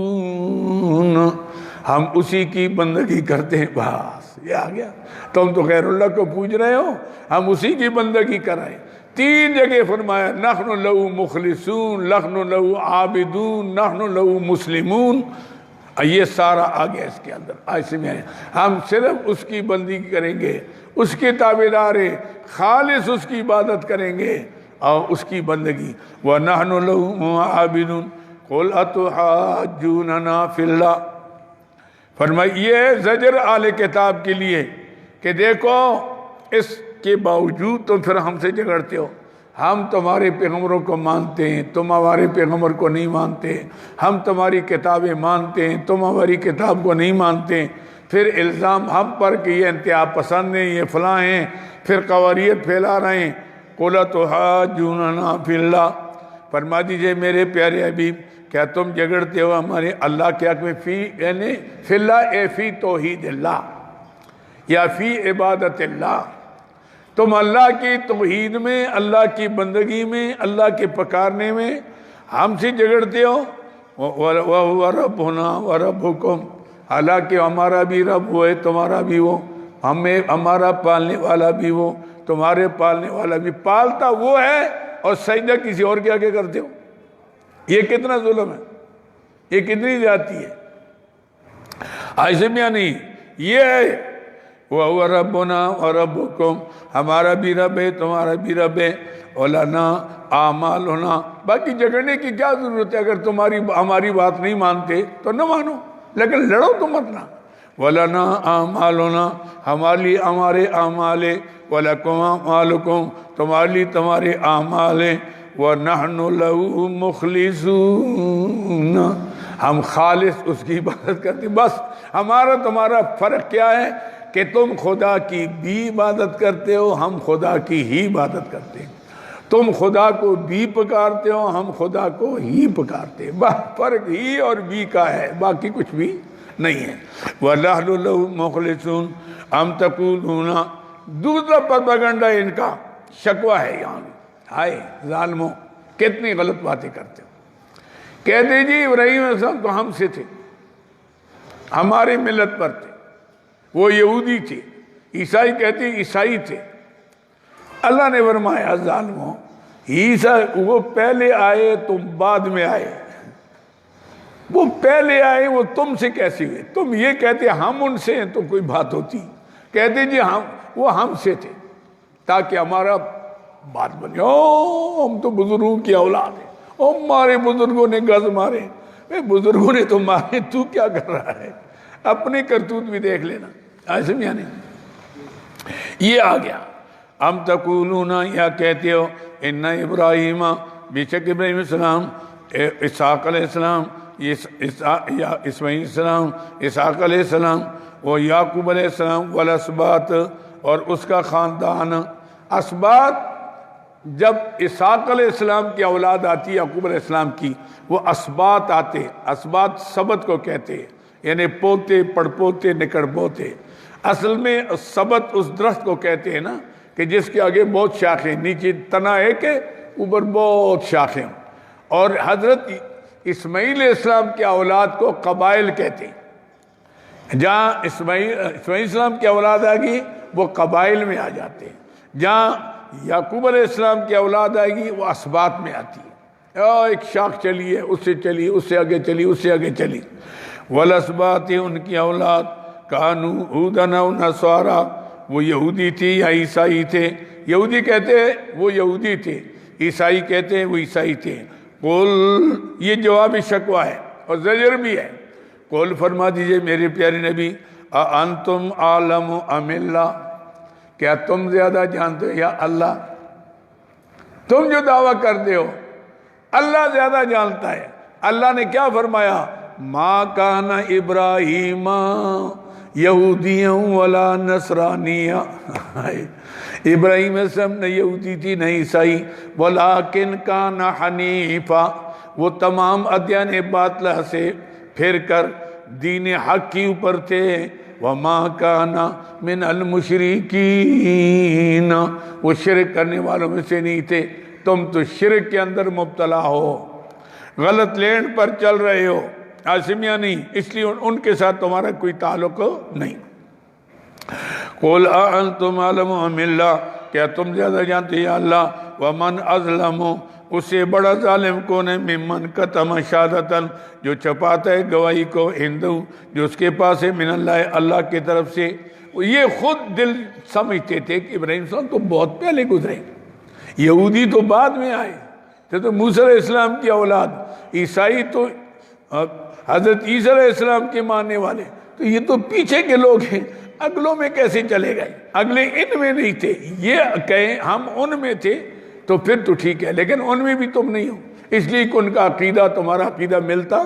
ہم اسی کی بندگی کرتے ہیں۔ بس یہ آ گیا، تم تو غیر اللہ کو پوج رہے ہو، ہم اسی کی بندگی کر رہے ہیں۔ 3 جگہ فرمایا نحن لہو مخلصون، نحن لہو عابدون، نحن لہو مسلمون، یہ سارا آ گیا اس کے اندر۔ ایسے میں ہم صرف اس کی بندگی کریں گے، اس کے تابعدار ہیں، خالص اس کی عبادت کریں گے اور اس کی بندگی۔ وَنَحْنُ لَهُ عَابِدُونَ قُلْ أَتُحَاجُّونَنَا فِي اللَّهِ، فرمایا یہ زجر اہل کتاب کے لیے کہ دیکھو اس کے باوجود تم پھر ہم سے جھگڑتے ہو، ہم تمہارے پیغمبروں کو مانتے ہیں، تم ہمارے پیغمبر کو نہیں مانتے، ہم تمہاری کتابیں مانتے ہیں، تم ہماری کتاب کو نہیں مانتے، پھر الزام ہم پر کہ یہ انتہا پسند ہیں، یہ فلاں ہیں، پھر قواریت پھیلا رہے ہیں۔ قُلْ أَتُحَاجُّونَنَا فِي اللَّهِ، فرما دیجئے میرے پیارے حبیب کیا تم جھگڑتے ہو ہمارے اللہ کے حق میں؟ فی یعنی فی اللہ اے فی توحید اللہ یا فی عبادت اللہ، تم اللہ کی توحید میں، اللہ کی بندگی میں، اللہ کے پکارنے میں ہم سے جھگڑتے ہو۔ وَهُوَ رَبُّنَا وَرَبُّكُمْ، حالانکہ ہمارا بھی رب وہ ہے، تمہارا بھی وہ، ہمارا پالنے والا بھی وہ، تمہارے پالنے والا بھی، پالتا وہ ہے اور سجدہ کسی اور کے آگے کرتے ہو۔ یہ کتنا ظلم ہے، یہ کتنی زیادتی ہے۔ ایسے میں نہیں، یہ ہے وَهُوَ رَبُّنَا وَرَبُّكُمْ، ہمارا بھی رب ہے، تمہارا بھی رب ہے۔ وَلَنَا أَعْمَالُنَا، باقی جھگڑنے کی کیا ضرورت ہے؟ اگر ہماری بات نہیں مانتے تو نہ مانو، لیکن لڑو تو مت نہ۔ وَلَنَا أَعْمَالُنَا، ہمارے اعمال ہے، وَلَكُمْ أَعْمَالُكُمْ، تمہارے لیے تمہارے اعمال ہیں۔ وَنَحْنُ لَهُ مُخْلِصُونَ، ہم خالص اس کی عبادت کرتے ہیں۔ بس ہمارا تمہارا فرق کیا ہے کہ تم خدا کی بھی عبادت کرتے ہو، ہم خدا کی ہی عبادت کرتے ہیں۔ تم خدا کو بھی پکارتے ہو، ہم خدا کو ہی پکارتے ہیں۔ بس فرق ہی اور بھی کا ہے، باقی کچھ بھی نہیں ہے۔ وَنَحْنُ لَهُ مُخْلِصُونَ أَمْ تَقُولُونَ، دوسرا پروپیگنڈا ان کا شکوہ ہے یہاں، ہائے ظالموں کتنی غلط باتیں کرتے ہو۔ کہتے جی ابراہیم علیہ السلام تو ہم سے تھے، ہماری ملت پر تھے، وہ یہودی تھے، عیسائی کہتے عیسائی تھے۔ اللہ نے فرمایا ظالموں، عیسیٰ وہ پہلے آئے تم بعد میں آئے، وہ پہلے آئے وہ تم سے کیسے ہوئے؟ تم یہ کہتے ہم ان سے ہیں تو کوئی بات ہوتی، کہتے جی وہ ہم سے تھے تاکہ ہمارا بات بنے، ہم تو بزرگوں کی اولاد ہیں، ہمارے بزرگوں نے گز مارے، بزرگوں نے تو مارے، تو کیا کر رہا ہے؟ اپنے کرتوت بھی دیکھ لینا۔ ایسے میں یعنی یہ آ گیا۔ ام تقولون، یا کہتے ہو ان ابراہیم، بے شک ابراہیم علیہ السلام، اسحاق علیہ السلام، اسماعیل السلام، اسحاق علیہ السلام، وہ یعقوب علیہ السلام، والاسباط، اور اس کا خاندان۔ اسباط، جب اسحاق علیہ السلام کی اولاد آتی ہے یعقوب علیہ السلام کی، وہ اسباط آتے، اسباط سبت کو کہتے ہیں، یعنی پوتے پڑپوتے نکڑ پوتے۔ اصل میں سبت اس درخت کو کہتے ہیں نا کہ جس کے آگے بہت شاخیں، نیچے تنا ہے کہ اوپر بہت شاخیں، اور حضرت اسماعیل علیہ السلام کی اولاد کو قبائل کہتے ہیں۔ جہاں اسماعیل السلام کی اولاد آئے گی وہ قبائل میں آ جاتے ہیں، جہاں یعقوب علیہ السلام کی اولاد آئے گی وہ اسباط میں آتی ہے۔ ایک شاخ چلی ہے، اس سے چلی، اس سے آگے چلی، اس سے آگے چلی۔ والاسباط، ان کی اولاد، کانو ہودن و نصارا، وہ یہودی تھی یا عیسائی تھے۔ یہودی کہتے ہیں وہ یہودی تھے، عیسائی کہتے ہیں وہ عیسائی تھے۔ قل، یہ جواب شکوہ ہے اور زجر بھی ہے۔ قل، فرما دیجئے میرے پیارے نبی، انتم عالم ام اللہ، کیا تم زیادہ جانتے ہو یا اللہ؟ تم جو دعویٰ کرتے ہو اللہ زیادہ جانتا ہے۔ اللہ نے کیا فرمایا؟ ما کان ابراہیم یہودیاں ولا نصرانیہ، ابراہیم علیہ السلام نہ یہودی تھی نہ عیسائی، ولیکن کان حنیفا، وہ تمام ادیان باطلہ سے پھر کر دین حق کی اوپر تھے. وما کان من المشرکین، وہ شرک کرنے والوں میں سے نہیں تھے. تم تو شرک کے اندر مبتلا ہو، غلط لین پر چل رہے ہو، عاصمیہ نہیں، اس لیے ان کے ساتھ تمہارا کوئی تعلق نہیں. قل اانتم اعلم ام اللہ، کیا تم زیادہ جانتے یا اللہ؟ ومن اظلم، اس سے بڑا ظالم کون ہے؟ ممن کتم شہادتن، جو چھپاتا ہے گواہی کو، ہندو جو اس کے پاس ہے، من اللہ، اللہ کی طرف سے. یہ خود دل سمجھتے تھے کہ ابراہیم صلی اللہ علیہ وسلم تو بہت پہلے گزرے، یہودی تو بعد میں آئے تھے، تو موسیٰ علیہ السلام کی اولاد، عیسائی تو حضرت عیسیٰ علیہ السلام کے ماننے والے، تو یہ تو پیچھے کے لوگ ہیں، اگلوں میں کیسے چلے گئے؟ اگلے ان میں نہیں تھے، یہ کہیں ہم ان میں تھے تو پھر تو ٹھیک ہے، لیکن ان میں بھی تم نہیں ہو، اس لیے کہ ان کا عقیدہ تمہارا عقیدہ ملتا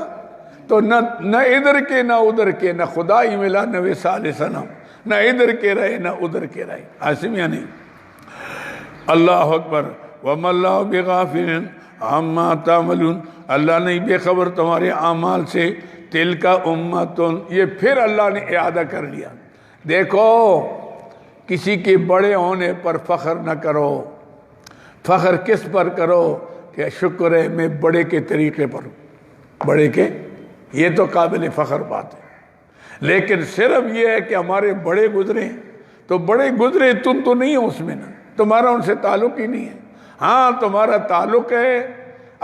تو نہ ادھر کے نہ ادھر کے، نہ خدا ہی ملا نہ عیسیٰ علیہ السلام، نہ ادھر کے رہے نہ ادھر کے رہے. عاصمیہ نہیں. اللہ اکبر. وما اللہ بغافل عما تعملون، اللہ نہیں بے خبر تمہارے اعمال سے. تلک امتن، یہ پھر اللہ نے اعادہ کر لیا. دیکھو کسی کے بڑے ہونے پر فخر نہ کرو. فخر کس پر کرو کہ شکر ہے میں بڑے کے طریقے پر ہوں، بڑے کے، یہ تو قابل فخر بات ہے. لیکن صرف یہ ہے کہ ہمارے بڑے گزرے، تو بڑے گزرے تم تو نہیں ہو اس میں، نا تمہارا ان سے تعلق ہی نہیں ہے. ہاں تمہارا تعلق ہے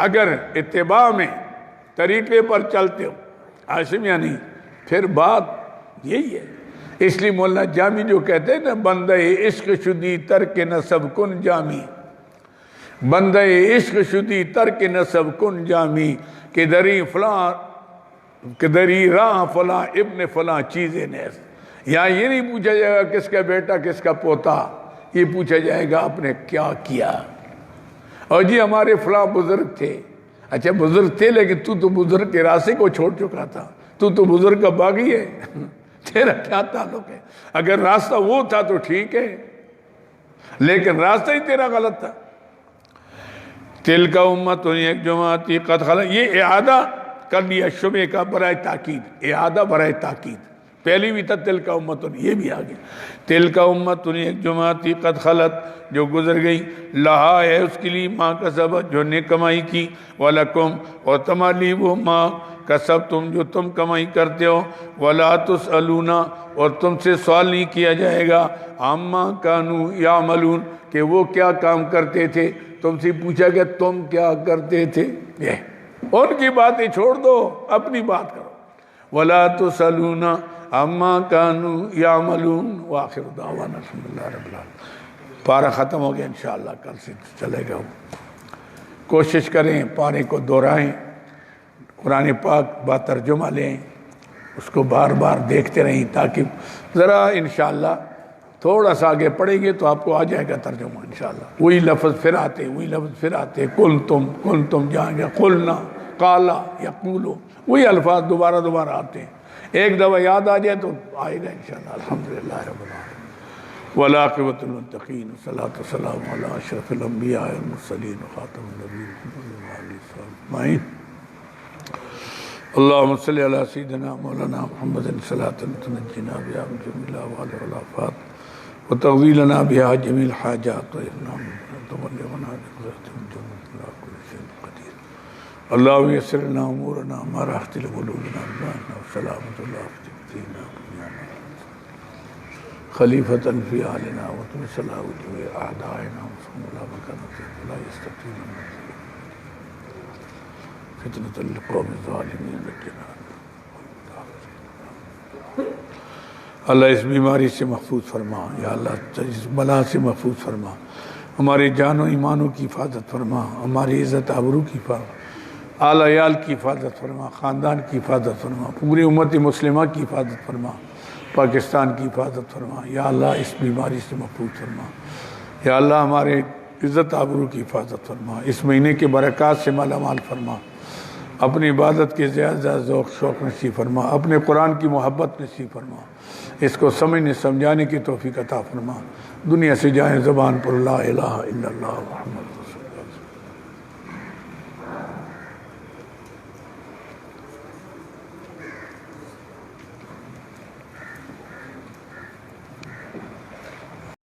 اگر اتباع میں طریقے پر چلتے ہو، عاصمیہ نہیں. پھر بات یہی ہے. اس لیے مولانا جامی جو کہتے ہیں نا، بندہ عشق شدی ترک نسب کن جامی، بندہ عشق شدی ترک نسب کن جامی، کہ دری راہ فلاں ابن فلاں چیزیں نیز. یہاں یہ نہیں پوچھا جائے گا کس کا بیٹا کس کا پوتا، یہ پوچھا جائے گا آپ نے کیا کیا. اور جی ہمارے فلاں بزرگ تھے. اچھا بزرگ تھے، لیکن تو بزرگ کے راستے کو چھوڑ چکا تھا، تو بزرگ کا باغی ہے، تیرا کیا تعلق ہے؟ اگر راستہ وہ تھا تو ٹھیک ہے، لیکن راستہ ہی تیرا غلط تھا. تلک امت ایک جماعتی قد خلت، یہ اعادہ کر لیا شبے کا برائے تاکید، اعادہ برائے تاکید. پہلی بھی تھا تلک امت، یہ بھی آگے. تلک امت ایک جماعتی قد خلت، جو گزر گئی، لہا ہے اس کے لیے ماں کسبت، جو نے کمائی کی، ولکم، اور تمہارے لیے وہ ماں کسبتم، جو تم کمائی کرتے ہو، ولا تسألون، اور تم سے سوال نہیں کیا جائے گا، عما کانوا یعملون، کہ وہ کیا کام کرتے تھے. تم سے پوچھا کہ تم کیا کرتے تھے، ان کی باتیں چھوڑ دو، اپنی بات کرو. ولا تسألون عما کانوا یعملون. وآخر دعوانا الحمد للہ رب العالمین. پارہ ختم ہو گیا، انشاءاللہ کل سے چلے گا. کوشش کریں پارے کو دہرائیں، قرآن پاک با ترجمہ لیں، اس کو بار بار دیکھتے رہیں، تاکہ ذرا انشاءاللہ تھوڑا سا آگے پڑھیں گے تو آپ کو آ جائے گا ترجمہ انشاءاللہ. وہی لفظ پھر آتے، وہی لفظ پھر آتے، کل تم جائیں گے، قلنا، قالا، یقولو، وہی الفاظ دوبارہ آتے ہیں. ایک دفعہ یاد آ جائے تو آئے گا انشاءاللہ. الحمدللہ رب العالمین. والعاقبۃ للمتقین، والصلاۃ والسلام علی اشرف الانبیاء والمرسلین وخاتم النبیین محمد علیہ السلام. اللہم صلی علی سیدنا مولانا محمد صلاۃ تنجینا بها من جميع الاحوال والآفات وتقضی لنا بها جميع الحاجات وتبلغنا بها من جنة كل شيء قدیر. اللہم یسر لنا امورنا ما راحت لقلوبنا وسلامۃ العافیۃ فینا خلیفۃ فی آلنا وتمثل وجوه اعدائنا وصم لا مكان ولا يستطيعون فتنة القوم الظالمین نجنا. اللہ اس بیماری سے محفوظ فرما، یا اللہ اس بلا سے محفوظ فرما، ہمارے جان و ایمانوں کی حفاظت فرما، ہماری عزت آبرو کی حفاظت، آل عیال کی حفاظت فرما، خاندان کی حفاظت فرما، پوری امت مسلمہ کی حفاظت فرما، پاکستان کی حفاظت فرما. یا اللہ اس بیماری سے محفوظ فرما. یا اللہ ہمارے عزت آبرو کی حفاظت فرما. اس مہینے کے برکات سے مالا مال فرما. اپنی عبادت کے زیادہ ذوق شوق نصیب فرما. اپنے قرآن کی محبت نصیب فرما. اس کو سمجھنے سمجھانے کی توفیق عطا فرما. دنیا سے جائیں زبان پر لا الہ الا اللہ محمد